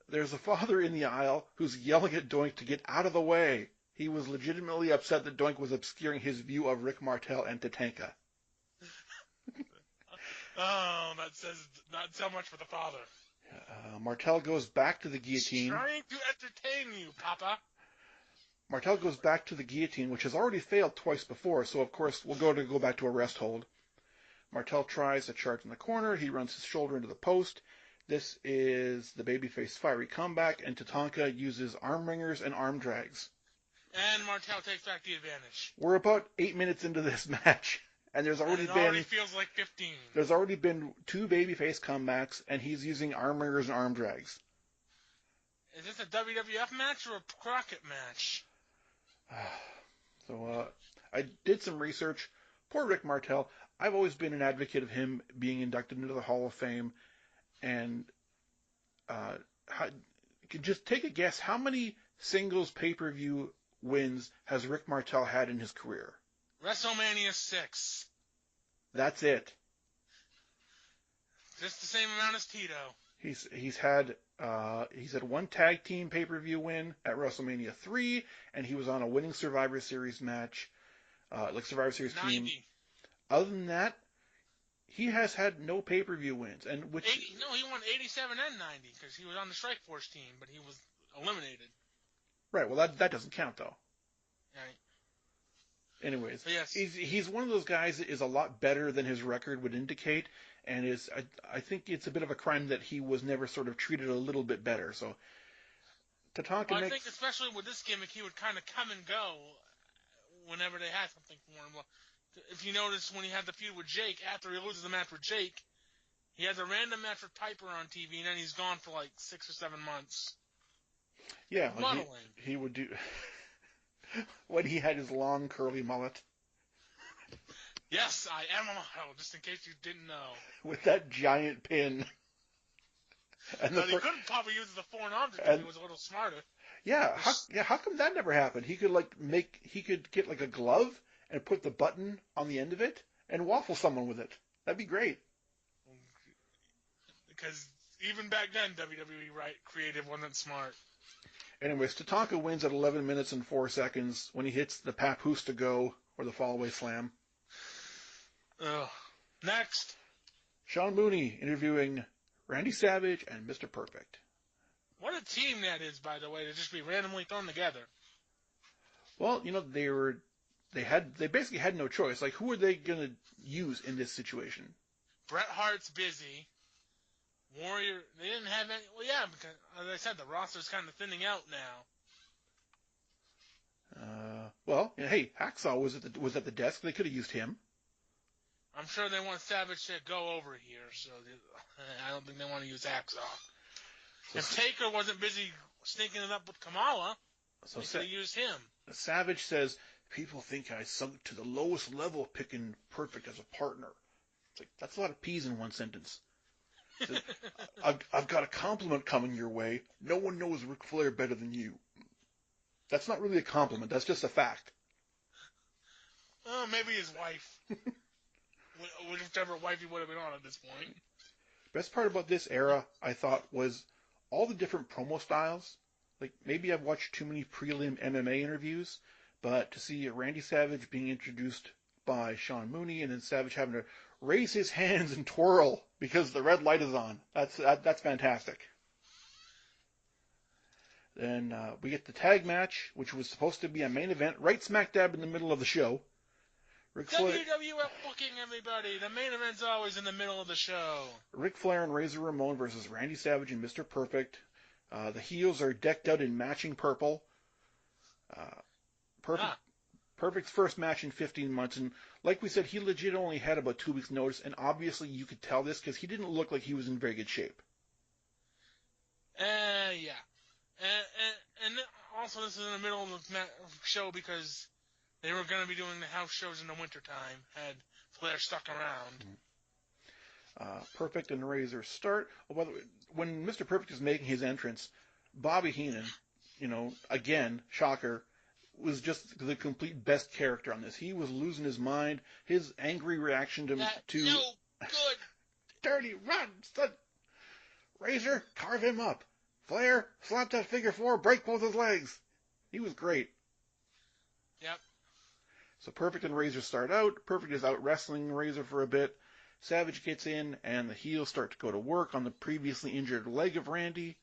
there's a father in the aisle who's yelling at Doink to get out of the way. He was legitimately upset that Doink was obscuring his view of Rick Martel and Tatanka. Oh, that says not so much for the father. Martel goes back to the guillotine. He's trying to entertain you, Papa. Martel goes back to the guillotine, which has already failed twice before, so of course we'll go back to a rest hold. Martel tries a charge in the corner. He runs his shoulder into the post. This is the babyface fiery comeback, and Tatanka uses arm wringers and arm drags. And Martel takes back the advantage. We're about 8 minutes into this match, and it already feels like 15. There's already been 2 babyface comebacks, and he's using arm wringers and arm drags. Is this a WWF match or a Crockett match? So I did some research. Poor Rick Martel. I've always been an advocate of him being inducted into the Hall of Fame, and just take a guess. How many singles pay-per-view wins has Rick Martel had in his career? WrestleMania 6. That's it. Just the same amount as Tito. He's had 1 tag team pay-per-view win at WrestleMania 3, and he was on a winning Survivor Series match, like Survivor Series 90. team. Other than that, he has had no pay-per-view wins, and he won 87 and 90 because he was on the Strike Force team, but he was eliminated. Right. Well, that doesn't count though. Right. Anyways, yes. he's one of those guys that is a lot better than his record would indicate, and I think it's a bit of a crime that he was never sort of treated a little bit better. So Tatanka I think especially with this gimmick, he would kind of come and go whenever they had something for him. Well, if you notice, when he had the feud with Jake, after he loses the match with Jake, he has a random match with Piper on TV, and then he's gone for like 6 or 7 months. Yeah, he would do when he had his long curly mullet. Yes, I am a model, just in case you didn't know. With that giant pin. And he couldn't probably use it as a foreign object if he was a little smarter. Yeah, how come that never happened? He could get like a glove and put the button on the end of it and waffle someone with it. That'd be great. Because even back then, WWE creative wasn't smart. Anyways, Tatanka wins at 11 minutes and 4 seconds when he hits the Papoose to go or the fallaway slam. Next. Sean Mooney interviewing Randy Savage and Mr. Perfect. What a team that is, by the way, to just be randomly thrown together. Well, they basically had no choice. Like, who are they going to use in this situation? Bret Hart's busy. Warrior, they didn't have any. Well, yeah, because as I said, the roster's kind of thinning out now. Hey, Hacksaw was at the desk. They could have used him. I'm sure they want Savage to go over here, so I don't think they want to use Hacksaw. If Taker wasn't busy stinking it up with Kamala, they could have used him. Savage says, people think I sunk to the lowest level picking Perfect as a partner. It's like, that's a lot of P's in one sentence. Says, I've got a compliment coming your way. No one knows Ric Flair better than you. That's not really a compliment. That's just a fact. Maybe his wife. Whichever wife he would have been on at this point. Best part about this era, I thought, was all the different promo styles. Like, maybe I've watched too many prelim MMA interviews, but to see Randy Savage being introduced by Sean Mooney and then Savage having to raise his hands and twirl because the red light is on. That's fantastic. Then we get the tag match, which was supposed to be a main event, right smack dab in the middle of the show. WWF booking, everybody. The main event's always in the middle of the show. Ric Flair and Razor Ramon versus Randy Savage and Mr. Perfect. The heels are decked out in matching purple. Perfect's first match in 15 months, and like we said, he legit only had about 2 weeks' notice, and obviously you could tell this because he didn't look like he was in very good shape. Yeah. And also this is in the middle of the show because they were going to be doing the house shows in the wintertime, had Flair stuck around. Perfect and Razor start. Oh, by the way, when Mr. Perfect is making his entrance, Bobby Heenan, again, shocker, was just the complete best character on this. He was losing his mind. His angry reaction to No good. dirty run, son. Razor, carve him up. Flair, slap that figure four, break both his legs. He was great. Yep. So Perfect and Razor start out. Perfect is out wrestling Razor for a bit. Savage gets in, and the heels start to go to work on the previously injured leg of Randy.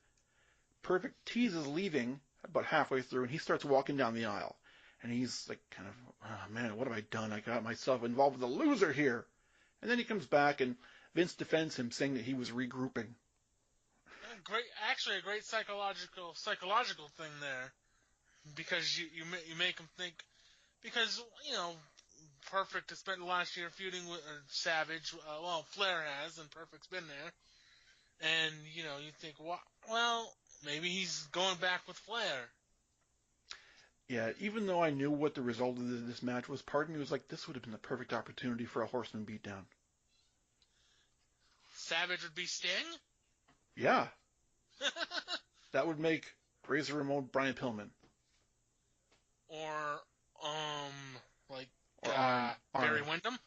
Perfect teases leaving about halfway through, and he starts walking down the aisle. And he's like, kind of, oh man, what have I done? I got myself involved with a loser here. And then he comes back, and Vince defends him, saying that he was regrouping. Actually a great psychological thing there, because you make him think, because Perfect has spent the last year feuding with Savage. Flair has, and Perfect's been there. And, you think, well, maybe he's going back with Flair. Yeah, even though I knew what the result of this match was, part of me was like, this would have been the perfect opportunity for a Horseman beatdown. Savage would be Sting? Yeah. That would make Razor Ramon Brian Pillman. Or, Arn. Barry Windham?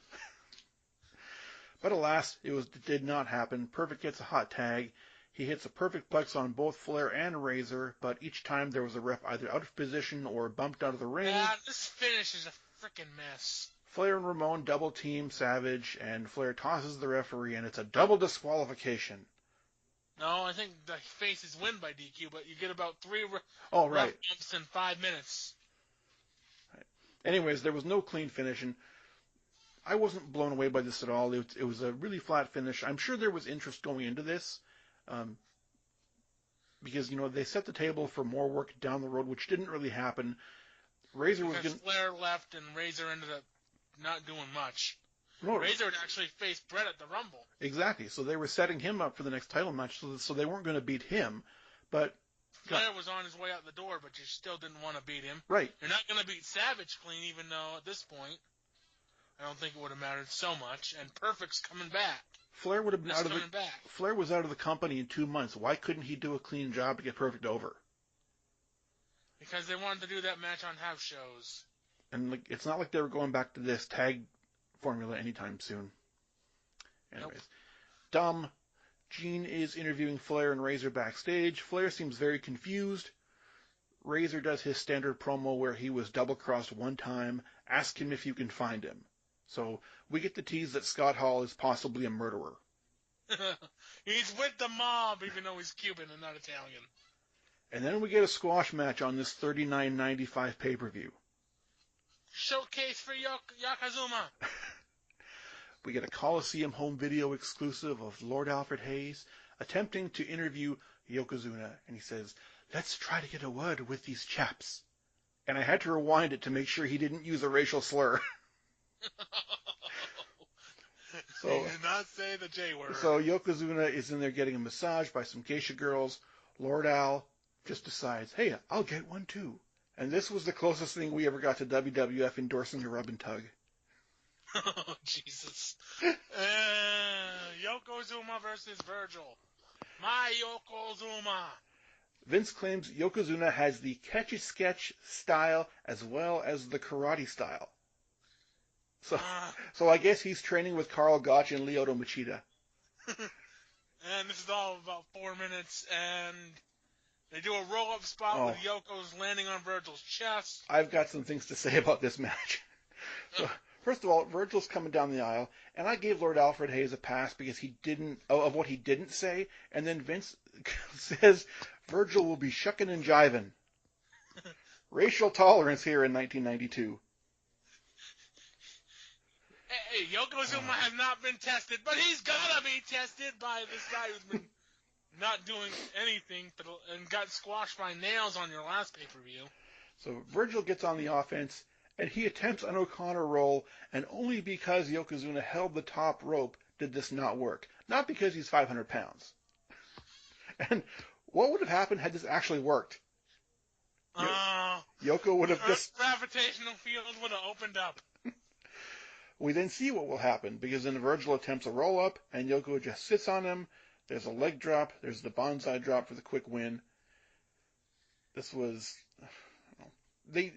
But alas, it did not happen. Perfect gets a hot tag. He hits a perfect plex on both Flair and Razor, but each time there was a ref either out of position or bumped out of the ring. Yeah, this finish is a freaking mess. Flair and Ramon double team Savage, and Flair tosses the referee, and it's a double disqualification. No, I think the faces win by DQ, but you get about 3 ref bumps in 5 minutes. Right. Anyways, there was no clean finish, and I wasn't blown away by this at all. It was a really flat finish. I'm sure there was interest going into this, because they set the table for more work down the road, which didn't really happen. Flair left, and Razor ended up not doing much. No, Razor would actually face Brett at the Rumble. Exactly. So they were setting him up for the next title match, so they weren't going to beat him. But Flair was on his way out the door, but you still didn't want to beat him. Right. You're not going to beat Savage clean, even though at this point, I don't think it would have mattered so much. And Perfect's coming back. Flair would have been Flair was out of the company in 2 months. Why couldn't he do a clean job to get Perfect over? Because they wanted to do that match on house shows. And it's not like they were going back to this tag formula anytime soon. Anyways, Dumb. Gene is interviewing Flair and Razor backstage. Flair seems very confused. Razor does his standard promo where he was double-crossed one time. Ask him if you can find him. So we get the tease that Scott Hall is possibly a murderer. He's with the mob, even though he's Cuban and not Italian. And then we get a squash match on this $39.95 pay-per-view. Showcase for Yokozuna. We get a Coliseum home video exclusive of Lord Alfred Hayes attempting to interview Yokozuna. And he says, let's try to get a word with these chaps. And I had to rewind it to make sure he didn't use a racial slur. He did not say the J word. So Yokozuna is in there getting a massage by some geisha girls. Lord Al just decides, hey, I'll get one too. And this was the closest thing we ever got to WWF endorsing a rub and tug. Oh, Jesus. Yokozuna versus Virgil. My Yokozuna. Vince claims Yokozuna has the Catch-a-Sketch style as well as the karate style. So I guess he's training with Karl Gotch and Lyoto Machida. And this is all about 4 minutes, and they do a roll-up spot with Yoko's landing on Virgil's chest. I've got some things to say about this match. So, first of all, Virgil's coming down the aisle, and I gave Lord Alfred Hayes a pass because of what he didn't say, and then Vince says Virgil will be shucking and jiving. Racial tolerance here in 1992. Hey, Yokozuna has not been tested, but he's gonna be tested by this guy who's been not doing anything and got squashed by nails on your last pay-per-view. So Virgil gets on the offense, and he attempts an O'Connor roll, and only because Yokozuna held the top rope did this not work. Not because he's 500 pounds. And what would have happened had this actually worked? Yoko would have Earth's gravitational field would have opened up. We then see what will happen, because then Virgil attempts a roll-up, and Yoko just sits on him. There's a leg drop. There's the bonsai drop for the quick win. This was... They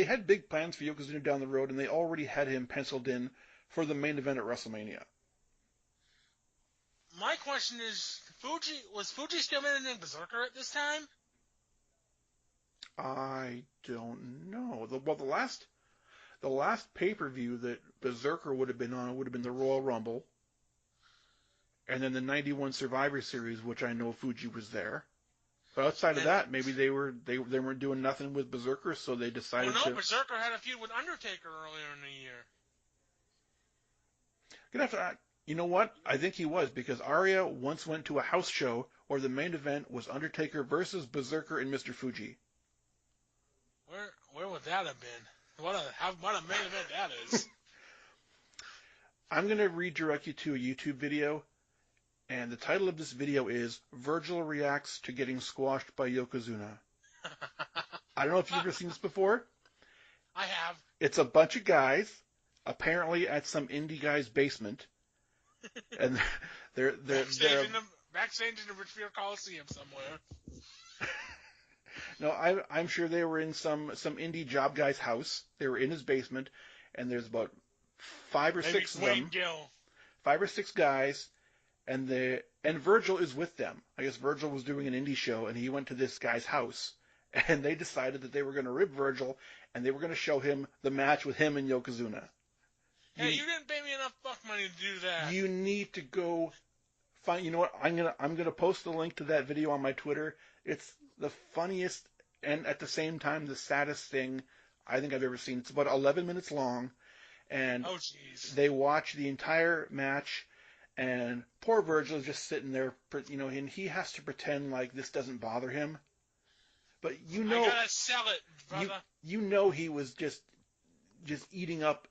had big plans for Yokozuna down the road, and they already had him penciled in for the main event at WrestleMania. My question is, was Fuji still managing Berserker at this time? I don't know. The last pay-per-view that Berserker would have been on would have been the Royal Rumble, and then the '91 Survivor Series, which I know Fuji was there. But outside of that, maybe they weren't doing nothing with Berserker, so they decided to. Berserker had a feud with Undertaker earlier in the year. Gonna have to. You know what? I think he was, because Arya once went to a house show where the main event was Undertaker versus Berserker and Mr. Fuji. Where would that have been? What a main event that is. I'm going to redirect you to a YouTube video, and the title of this video is Virgil Reacts to Getting Squashed by Yokozuna. I don't know if you've ever seen this before. I have. It's a bunch of guys, apparently at some indie guy's basement, and they're backstage in the Richfield Coliseum somewhere. No, I'm sure they were in some indie job guy's house. They were in his basement, and there's about five or six of them. Five or six guys, and Virgil is with them. I guess Virgil was doing an indie show, and he went to this guy's house, and they decided that they were going to rib Virgil, and they were going to show him the match with him and Yokozuna. Hey, you didn't pay me enough buck money to do that. You need to go find. You know what? I'm gonna post the link to that video on my Twitter. It's the funniest and at the same time the saddest thing I think I've ever seen. It's about 11 minutes long, and they watch the entire match, and poor Virgil is just sitting there, and he has to pretend like this doesn't bother him. But I gotta sell it, brother. You know he was just eating up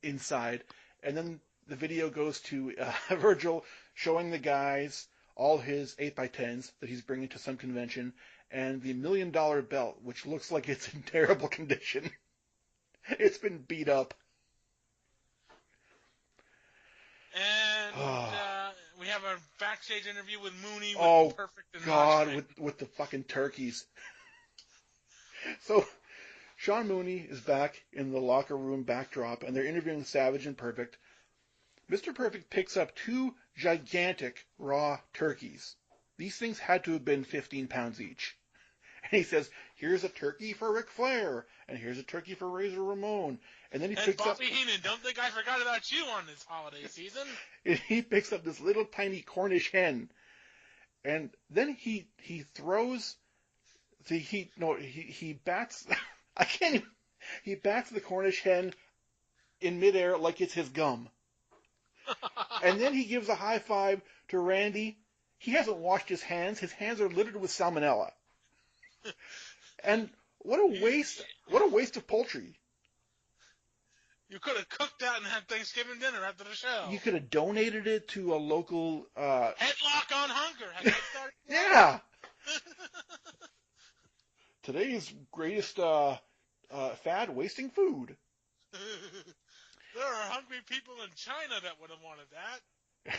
inside, and then the video goes to Virgil showing the guys all his 8x10s that he's bringing to some convention, and the $1 million belt, which looks like it's in terrible condition. It's been beat up. And we have a backstage interview with Mooney with Perfect and God, with the fucking turkeys. So, Sean Mooney is back in the locker room backdrop, and they're interviewing Savage and Perfect. Mr. Perfect picks up 2 gigantic raw turkeys. These things had to have been 15 pounds each. And he says, here's a turkey for Ric Flair, and here's a turkey for Razor Ramon. And then he picks Bobby Heenan, don't think I forgot about you on this holiday season. And he picks up this little tiny Cornish hen. And then he throws he bats I can't even, he bats the Cornish hen in midair like it's his gum. And then he gives a high five to Randy. He hasn't washed his hands. His hands are littered with salmonella. And what a waste of poultry. You could have cooked that and had Thanksgiving dinner after the show. You could have donated it to a local Headlock on Hunger. Have you started? Yeah. Today's greatest fad, wasting food. There are hungry people in China that would have wanted that.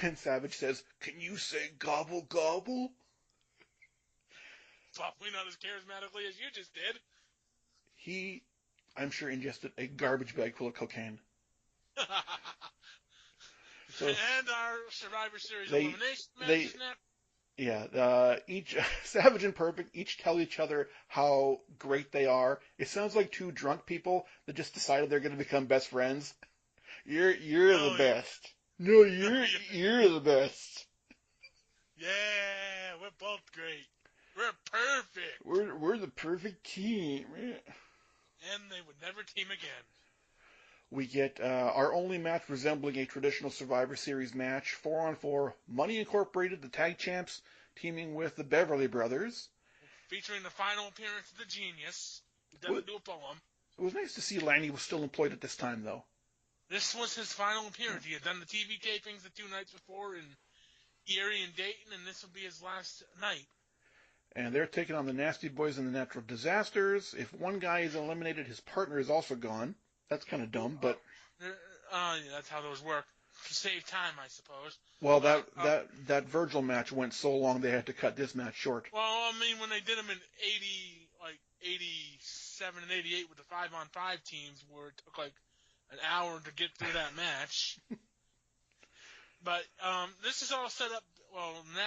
And Savage says, "Can you say gobble gobble?" Probably not as charismatically as you just did. He, I'm sure, ingested a garbage bag full of cocaine. And our Survivor Series elimination match is next. Yeah, each Savage and Perfect each tell each other how great they are. It sounds like 2 drunk people that just decided they're going to become best friends. You're the best. No, you're the best. Yeah, we're both great. We're perfect. We're the perfect team. And they would never team again. We get our only match resembling a traditional Survivor Series match, 4-on-4, Money Incorporated, the tag champs, teaming with the Beverly Brothers. Featuring the final appearance of the Genius, who doesn't do a poem. It was nice to see Lanny was still employed at this time, though. This was his final appearance. He had done the TV tapings the 2 nights before in Erie and Dayton, and this would be his last night. And they're taking on the Nasty Boys and the Natural Disasters. If one guy is eliminated, his partner is also gone. That's kind of dumb, but... Yeah, that's how those work. To save time, I suppose. Well, that Virgil match went so long they had to cut this match short. Well, I mean, when they did them in 87 and 88 with the 5-on-5 teams, where it took like an hour to get through that match. But this is all set up. Well, the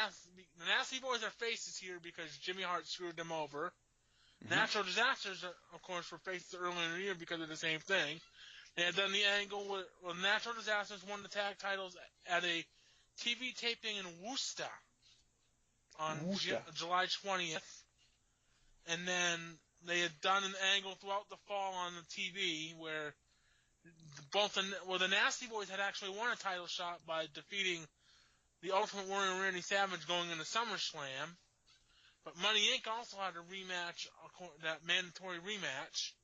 Nasty Boys are faces here because Jimmy Hart screwed them over. Mm-hmm. Natural Disasters, of course, were faces earlier in the year because of the same thing. They had done the angle where Natural Disasters won the tag titles at a TV taping in Worcester on July 20th. And then they had done an angle throughout the fall on the TV where the Nasty Boys had actually won a title shot by defeating the Ultimate Warrior Randy Savage going into SummerSlam. But Money Inc. also had a rematch, that mandatory rematch.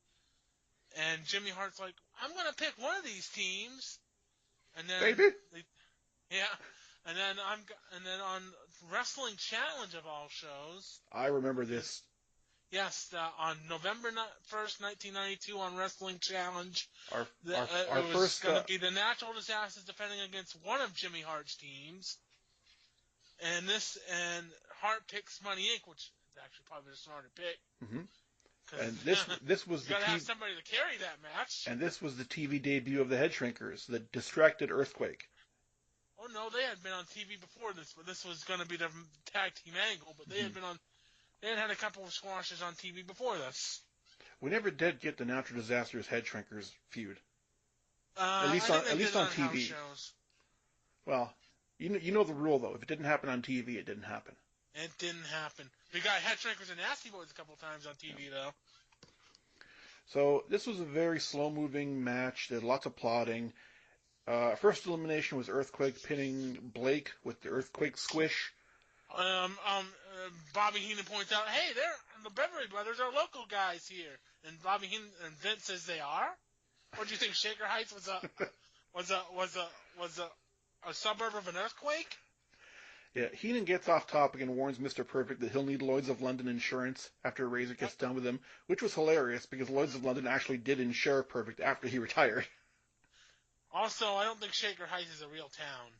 And Jimmy Hart's like, I'm going to pick one of these teams. And then Baby? And then on Wrestling Challenge of all shows. I remember this. Yes, on November 1st, 1992 on Wrestling Challenge. It was going to be the Natural Disasters defending against one of Jimmy Hart's teams. And Hart picks Money Inc., which is actually probably the smarter pick. Mm-hmm. And this was you got to have somebody to carry that match. And this was the TV debut of the Head Shrinkers, the Distracted Earthquake. Oh no, they had been on TV before this, but this was going to be the tag team angle. But they had been on. They had a couple of squashes on TV before this. We never did get the Natural Disasters Head Shrinkers feud. At least on TV. Shows. Well, you know the rule though. If it didn't happen on TV, it didn't happen. It didn't happen. We got Head Shrinkers and Nasty Boys a couple of times on TV though. So this was a very slow-moving match. There had lots of plotting. First elimination was Earthquake pinning Blake with the Earthquake squish. Bobby Heenan points out, "Hey, the Beverly Brothers are local guys here," and Bobby Heenan and Vince says they are. What do you think? Shaker Heights was a suburb of an earthquake? Yeah, Heenan gets off topic and warns Mr. Perfect that he'll need Lloyd's of London insurance after Razor gets done with him, which was hilarious because Lloyd's of London actually did insure Perfect after he retired. Also, I don't think Shaker Heights is a real town.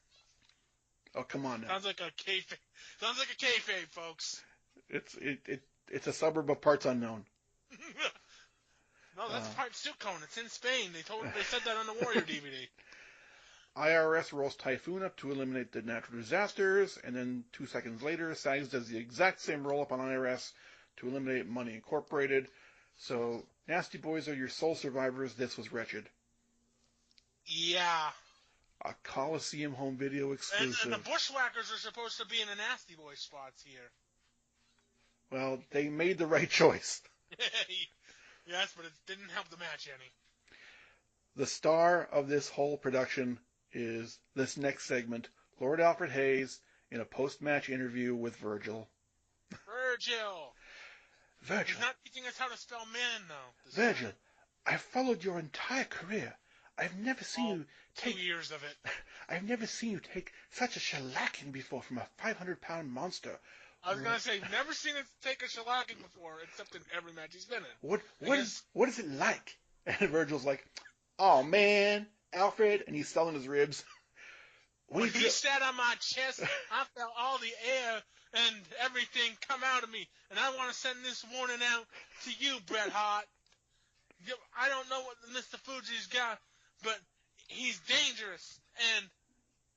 Oh, come on now. Sounds like a kayfabe, folks. It's a suburb of parts unknown. No, that's part Sucon. It's in Spain. They said that on the Warrior DVD. IRS rolls Typhoon up to eliminate the Natural Disasters, and then 2 seconds later, Sags does the exact same roll-up on IRS to eliminate Money Incorporated. So, Nasty Boys are your sole survivors. This was wretched. Yeah. A Coliseum home video exclusive. And the Bushwhackers are supposed to be in the Nasty Boys spots here. Well, they made the right choice. Yes, but it didn't help the match any. The star of this whole production is this next segment, Lord Alfred Hayes in a post-match interview with Virgil. Virgil! He's not teaching us how to spell man, though. Virgil, I've followed your entire career. I've never seen you take 2 years of it. I've never seen you take such a shellacking before from a 500-pound monster. I was gonna say, never seen him take a shellacking before, except in every match he's been in. What is it like? And Virgil's like, "Oh man, Alfred," and he's selling his ribs. When he sat on my chest, I felt all the air and everything come out of me, and I want to send this warning out to you, Bret Hart. I don't know what Mr. Fuji's got, but he's dangerous, and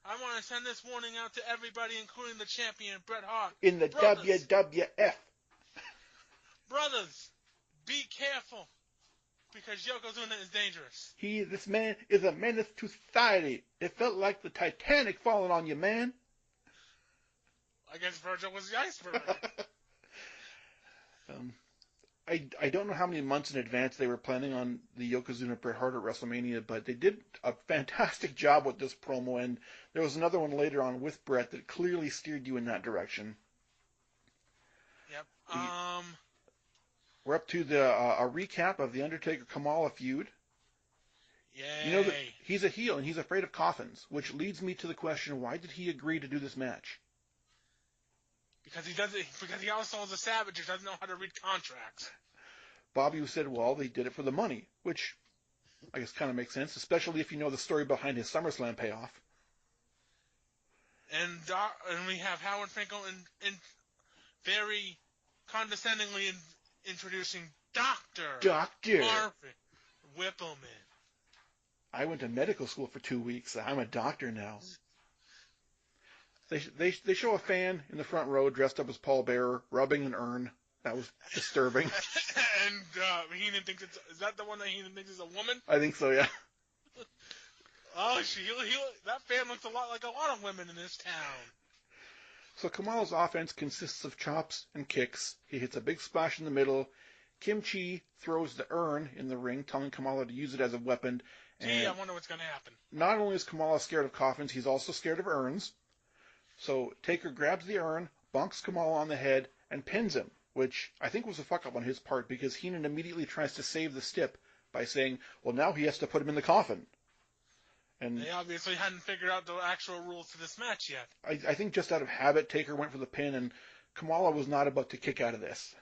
I want to send this warning out to everybody, including the champion, Bret Hart. In the WWF. Brothers, be careful, because Yokozuna is dangerous. This man is a menace to society. It felt like the Titanic falling on you, man. I guess Virgil was the iceberg. I don't know how many months in advance they were planning on the Yokozuna Bret Hart at WrestleMania, but they did a fantastic job with this promo, and there was another one later on with Bret that clearly steered you in that direction. Yep. We're up to a recap of the Undertaker-Kamala feud. Yay. You know that he's a heel and he's afraid of coffins, which leads me to the question, why did he agree to do this match? Because he also is a savage who doesn't know how to read contracts. Bobby said, well, they did it for the money, which I guess kind of makes sense, especially if you know the story behind his SummerSlam payoff. And we have Howard Finkel in very condescendingly introducing Dr. Marvin Whippleman. I went to medical school for 2 weeks. I'm a doctor now. They show a fan in the front row dressed up as Paul Bearer rubbing an urn. That was disturbing. And Heenan thinks is that the one that Heenan thinks is a woman? I think so, yeah. Oh, that fan looks a lot like a lot of women in this town. So Kamala's offense consists of chops and kicks. He hits a big splash in the middle. Kim Chi throws the urn in the ring, telling Kamala to use it as a weapon. Gee, I wonder what's going to happen. Not only is Kamala scared of coffins, he's also scared of urns. So Taker grabs the urn, bonks Kamala on the head, and pins him, which I think was a fuck-up on his part because Heenan immediately tries to save the stip by saying, well, now he has to put him in the coffin. And they obviously hadn't figured out the actual rules to this match yet. I think just out of habit, Taker went for the pin, and Kamala was not about to kick out of this.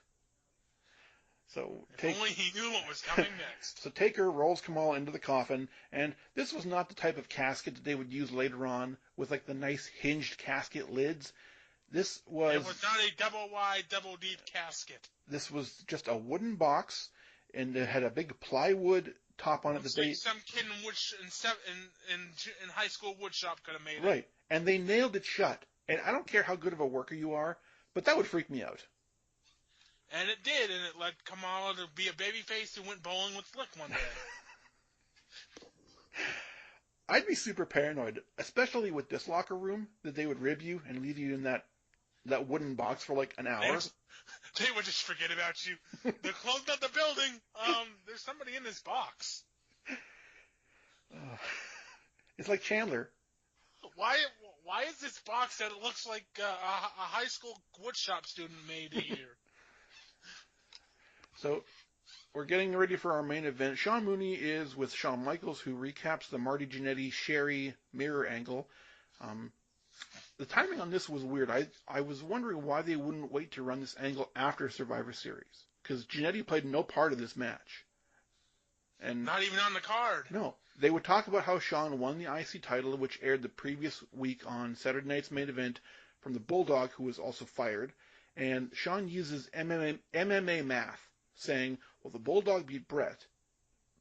So only he knew what was coming next. So Taker rolls Kamala into the coffin, and this was not the type of casket that they would use later on with like the nice hinged casket lids. It was not a double wide, double deep casket. This was just a wooden box, and it had a big plywood top on it. Some kid in high school wood shop could have made it. Right, and they nailed it shut. And I don't care how good of a worker you are, but that would freak me out. And it did, and it led Kamala to be a babyface who went bowling with Slick one day. I'd be super paranoid, especially with this locker room, that they would rib you and leave you in that wooden box for like an hour. They would just forget about you. They're closed up the building. There's somebody in this box. It's like Chandler. Why is this box that it looks like a high school woodshop student made here? So, we're getting ready for our main event. Sean Mooney is with Shawn Michaels, who recaps the Marty Jannetty Sherry mirror angle. The timing on this was weird. I was wondering why they wouldn't wait to run this angle after Survivor Series, because Jannetty played no part of this match. And not even on the card. No. They would talk about how Shawn won the IC title, which aired the previous week on Saturday night's main event from the Bulldog, who was also fired. And Shawn uses MMA math, saying, well, the Bulldog beat Brett,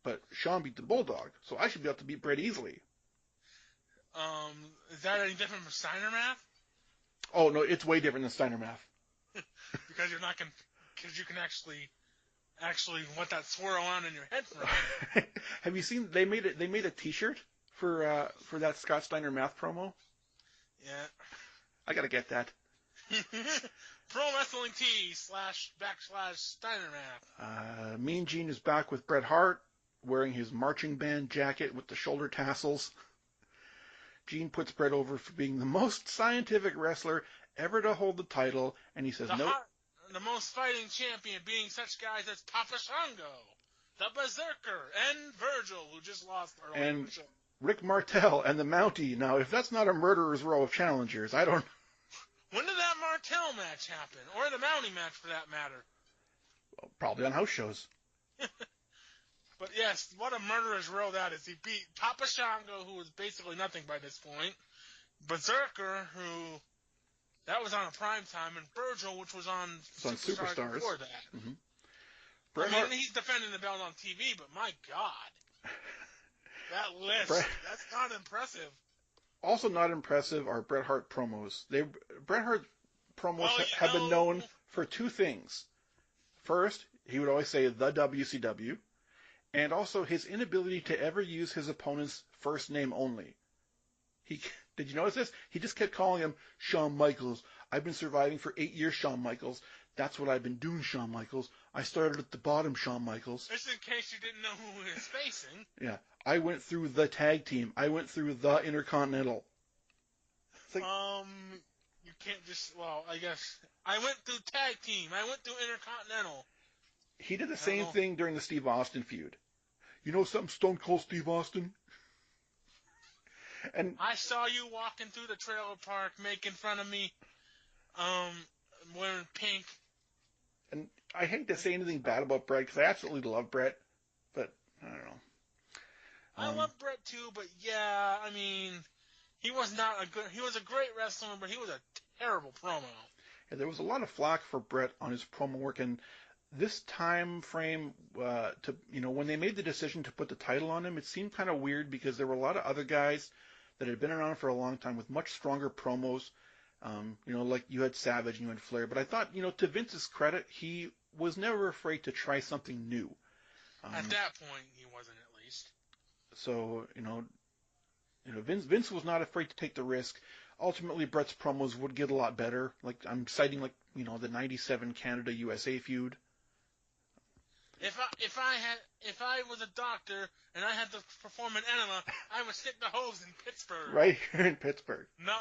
but Shawn beat the Bulldog, so I should be able to beat Brett easily. Is that any different from Steiner math? Oh, no, it's way different than Steiner math. Because you can actually let that swirl on in your head for a minute. Have you seen, they made a t-shirt for that Scott Steiner math promo? Yeah. I gotta get that. Pro Wrestling T // Steiner math. Mean Gene is back with Bret Hart, wearing his marching band jacket with the shoulder tassels. Gene puts Bret over for being the most scientific wrestler ever to hold the title, and he says the most fighting champion being such guys as Papa Shango, the Berserker, and Virgil, who just lost earlier in the show. Rick Martel and the Mountie. Now, if that's not a murderer's row of challengers, I don't. When did that Martel match happen? Or the Mountie match, for that matter? Well, probably on house shows. But yes, what a murderer's row that is. He beat Papa Shango, who was basically nothing by this point. Berserker, who... That was on a prime time, and Virgil, which was on Superstars before that. Mm-hmm. He's defending the belt on TV, but my God. That list, that's not impressive. Also not impressive are Bret Hart promos. Bret Hart promos have been known for two things. First, he would always say the WCW, and also his inability to ever use his opponent's first name only. Did you notice this? He just kept calling him Shawn Michaels. I've been surviving for 8 years, Shawn Michaels. That's what I've been doing, Shawn Michaels. I started at the bottom, Shawn Michaels. Just in case you didn't know who he was facing. Yeah. I went through the tag team. I went through the Intercontinental. Like, you can't just, I guess. I went through tag team. I went through Intercontinental. He did the same thing during the Steve Austin feud. You know something, Stone Cold Steve Austin? And I saw you walking through the trailer park making fun of me. wearing pink. And I hate to say anything bad about Brett because I absolutely love Brett, but I don't know. I love Brett too, but yeah, I mean, he was a great wrestler, but he was a terrible promo. Yeah, there was a lot of flack for Brett on his promo work, and this time frame when they made the decision to put the title on him, it seemed kind of weird because there were a lot of other guys that had been around for a long time with much stronger promos. Like you had Savage and you had Flair, but I thought, to Vince's credit, he was never afraid to try something new. At that point, he wasn't, at least. So, Vince was not afraid to take the risk. Ultimately, Brett's promos would get a lot better. Like I'm citing, the '97 Canada USA feud. If I was a doctor and I had to perform an enema, I would stick the hose in Pittsburgh. Right here in Pittsburgh. No,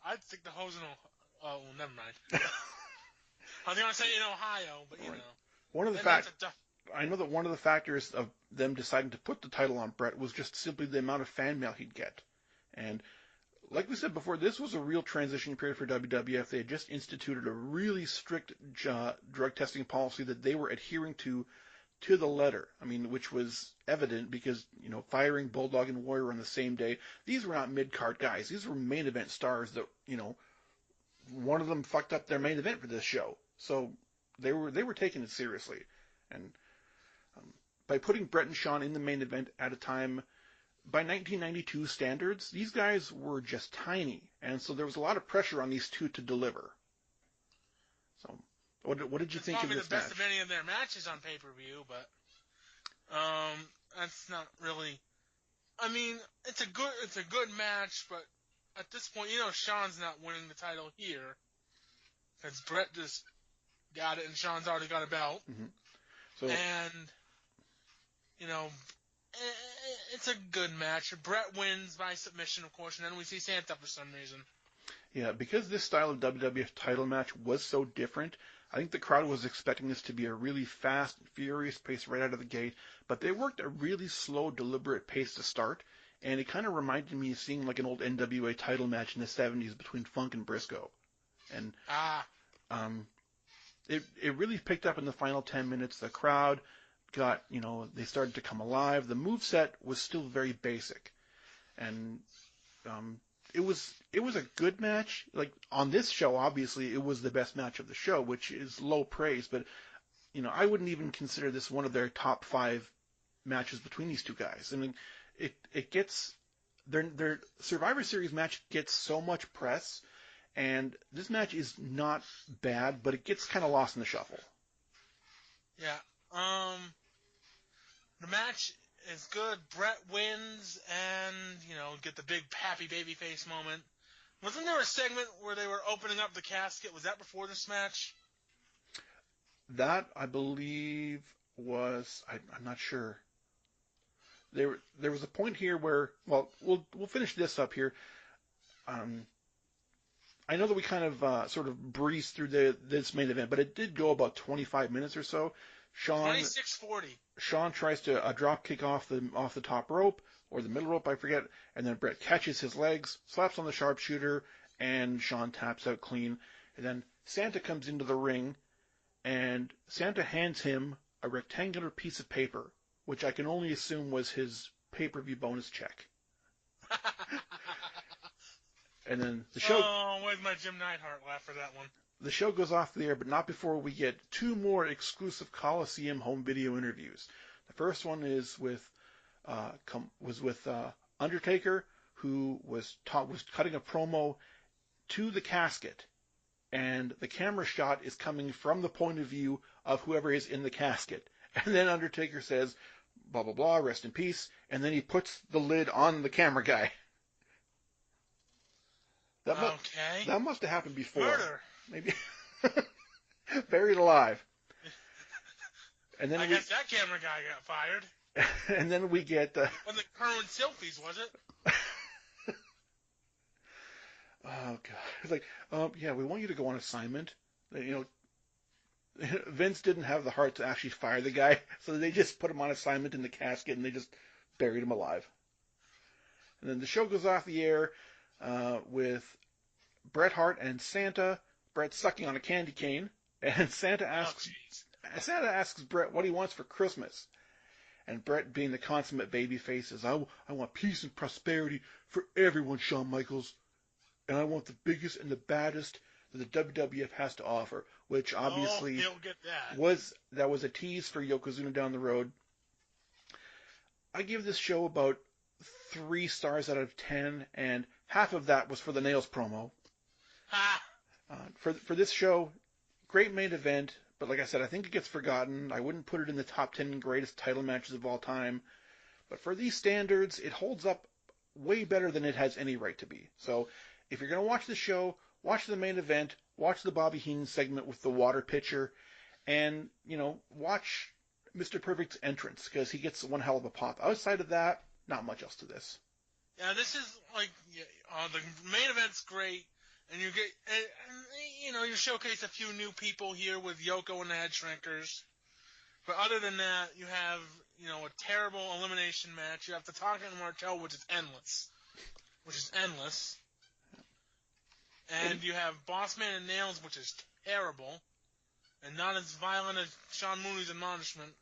I'd stick the hose in. Oh, never mind. I was gonna say in Ohio, but I know that one of the factors of them deciding to put the title on Brett was just simply the amount of fan mail he'd get. And like we said before, this was a real transition period for WWF. They had just instituted a really strict drug testing policy that they were adhering to the letter. I mean, which was evident because, firing Bulldog and Warrior on the same day. These were not mid-card guys. These were main event stars that, one of them fucked up their main event for this show. So they were taking it seriously. And by putting Brett and Shawn in the main event at a time, by 1992 standards, these guys were just tiny. And so there was a lot of pressure on these two to deliver. So what did you think of this match? It's probably the best of any of their matches on pay-per-view, but that's not really. I mean, it's a good match, but at this point, Shawn's not winning the title here because Brett just got it and Shawn's already got a belt. Mm-hmm. So, and it's a good match. Brett wins by submission, of course, and then we see Santa for some reason. Yeah, because this style of WWF title match was so different, I think the crowd was expecting this to be a really fast, furious pace right out of the gate, but they worked a really slow, deliberate pace to start, and it kind of reminded me of seeing like an old NWA title match in the 70s between Funk and Briscoe. And it really picked up in the final 10 minutes. The crowd got, they started to come alive. The moveset was still very basic. And it was a good match. Like on this show, obviously, it was the best match of the show, which is low praise, but I wouldn't even consider this one of their top 5 matches between these two guys. I mean, it gets their Survivor Series match gets so much press, and this match is not bad, but it gets kind of lost in the shuffle. Yeah. The match is good. Brett wins and, get the big happy babyface moment. Wasn't there a segment where they were opening up the casket? Was that before this match? That, I believe, was... I'm not sure. There was a point here where... Well, we'll finish this up here. I know that we kind of sort of breezed through this main event, but it did go about 25 minutes or so. 26:40. Shawn tries to a drop kick off the top rope, or the middle rope, I forget, and then Brett catches his legs, slaps on the sharpshooter, and Shawn taps out clean. And then Santa comes into the ring, and Santa hands him a rectangular piece of paper, which I can only assume was his pay-per-view bonus check. And then the show... Oh, where's my Jim Neidhart laugh for that one? The show goes off the air, but not before we get 2 more exclusive Coliseum home video interviews. The first one is with Undertaker, who was cutting a promo to the casket, and the camera shot is coming from the point of view of whoever is in the casket. And then Undertaker says, blah, blah, blah, rest in peace, and then he puts the lid on the camera guy. That must have happened before. Murder. Maybe. Buried alive. And then I guess that camera guy got fired. And then we get... When the current selfies, was it? Oh, God. It's like, yeah, we want you to go on assignment. Vince didn't have the heart to actually fire the guy, so they just put him on assignment in the casket, and they just buried him alive. And then the show goes off the air with Bret Hart and Santa Bret sucking on a candy cane, and Santa asks Bret what he wants for Christmas. And Bret, being the consummate babyface, says, I want peace and prosperity for everyone, Shawn Michaels. And I want the biggest and the baddest that the WWF has to offer, which obviously he'll get that. was a tease for Yokozuna down the road. I give this show about 3 stars out of 10, and half of that was for the Nails promo. Ha! For this show, great main event, but like I said, I think it gets forgotten. I wouldn't put it in the top 10 greatest title matches of all time. But for these standards, it holds up way better than it has any right to be. So if you're going to watch the show, watch the main event, watch the Bobby Heenan segment with the water pitcher, and, watch Mr. Perfect's entrance, because he gets one hell of a pop. Outside of that, not much else to this. Yeah, this is the main event's great, and you get, you showcase a few new people here with Yoko and the Head Shrinkers. But other than that, you have, a terrible elimination match. You have the Tonka and Martel, which is endless. And you have Bossman and Nails, which is terrible, and not as violent as Sean Mooney's admonishment,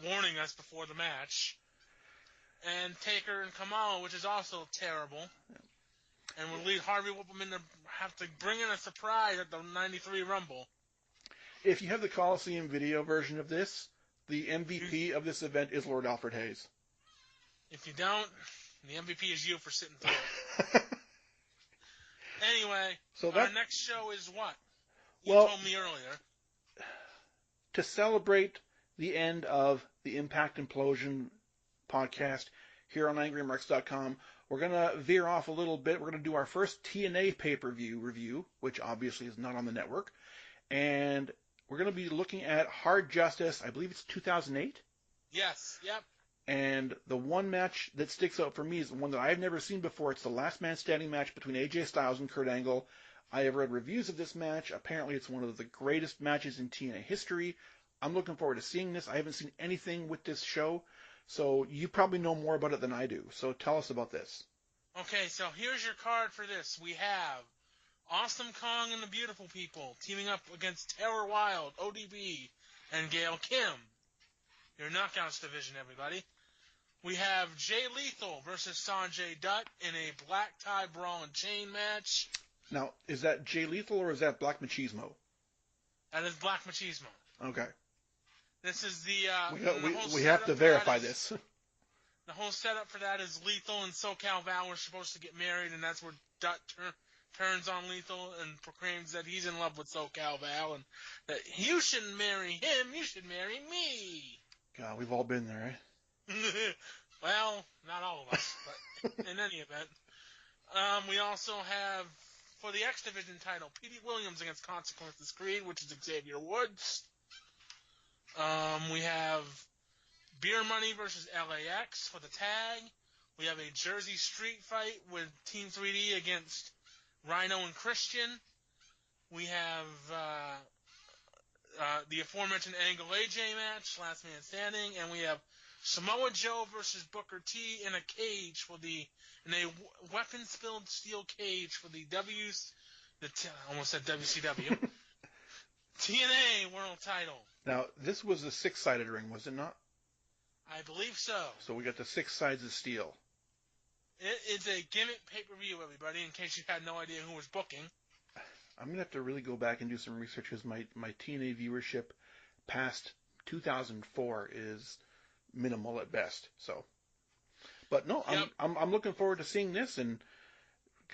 warning us before the match. And Taker and Kamala, which is also terrible. And will lead Harvey Whippleman to have to bring in a surprise at the 93 Rumble. If you have the Coliseum video version of this, the MVP of this event is Lord Alfred Hayes. If you don't, the MVP is you for sitting through it. Anyway, so our next show is what? You told me earlier. To celebrate the end of the Impact Implosion podcast here on AngryMarks.com, we're going to veer off a little bit. We're going to do our first TNA pay-per-view review, which obviously is not on the network. And we're going to be looking at Hard Justice, I believe it's 2008? Yes, yep. And the one match that sticks out for me is the one that I've never seen before. It's the last man standing match between AJ Styles and Kurt Angle. I have read reviews of this match. Apparently it's one of the greatest matches in TNA history. I'm looking forward to seeing this. I haven't seen anything with this show, so you probably know more about it than I do. So tell us about this. Okay, so here's your card for this. We have Awesome Kong and the Beautiful People teaming up against Terror Wild, ODB, and Gail Kim. Your Knockouts division, everybody. We have Jay Lethal versus Sanjay Dutt in a black tie brawl and chain match. Now, is that Jay Lethal or is that Black Machismo? That is Black Machismo. Okay. This is the... we have to verify this. The whole setup for that is Lethal and SoCal Val were supposed to get married, and that's where Dutt turns on Lethal and proclaims that he's in love with SoCal Val, and that you shouldn't marry him, you should marry me. God, we've all been there, eh? Well, not all of us, but in any event. We also have, for the X Division title, Petey Williams against Consequences Creed, which is Xavier Woods. We have Beer Money versus LAX for the tag. We have a Jersey Street fight with Team 3D against Rhino and Christian. We have the aforementioned Angle AJ match, Last Man Standing, and we have Samoa Joe versus Booker T in a cage in a weapon-filled steel cage for the almost said WCW, TNA World Title. Now, this was a 6-sided ring, was it not? I believe so. So we got the 6 sides of steel. It's a gimmick pay-per-view, everybody, in case you had no idea who was booking. I'm going to have to really go back and do some research because my TNA viewership past 2004 is minimal at best. So, but no, yep. I'm looking forward to seeing this, and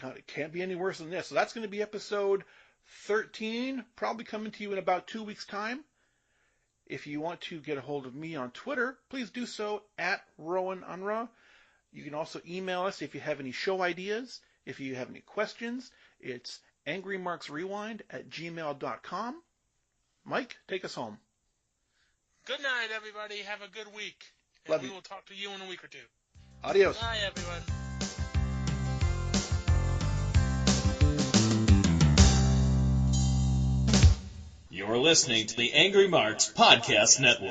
God, it can't be any worse than this. So that's going to be episode 13, probably coming to you in about 2 weeks' time. If you want to get a hold of me on Twitter, please do so at Rowan Unruh. You can also email us if you have any show ideas. If you have any questions, it's angrymarksrewind@gmail.com. Mike, take us home. Good night, everybody. Have a good week. And Love you. We will talk to you in a week or two. Adios. Bye, everyone. You're listening to the Angry Marks Podcast Network.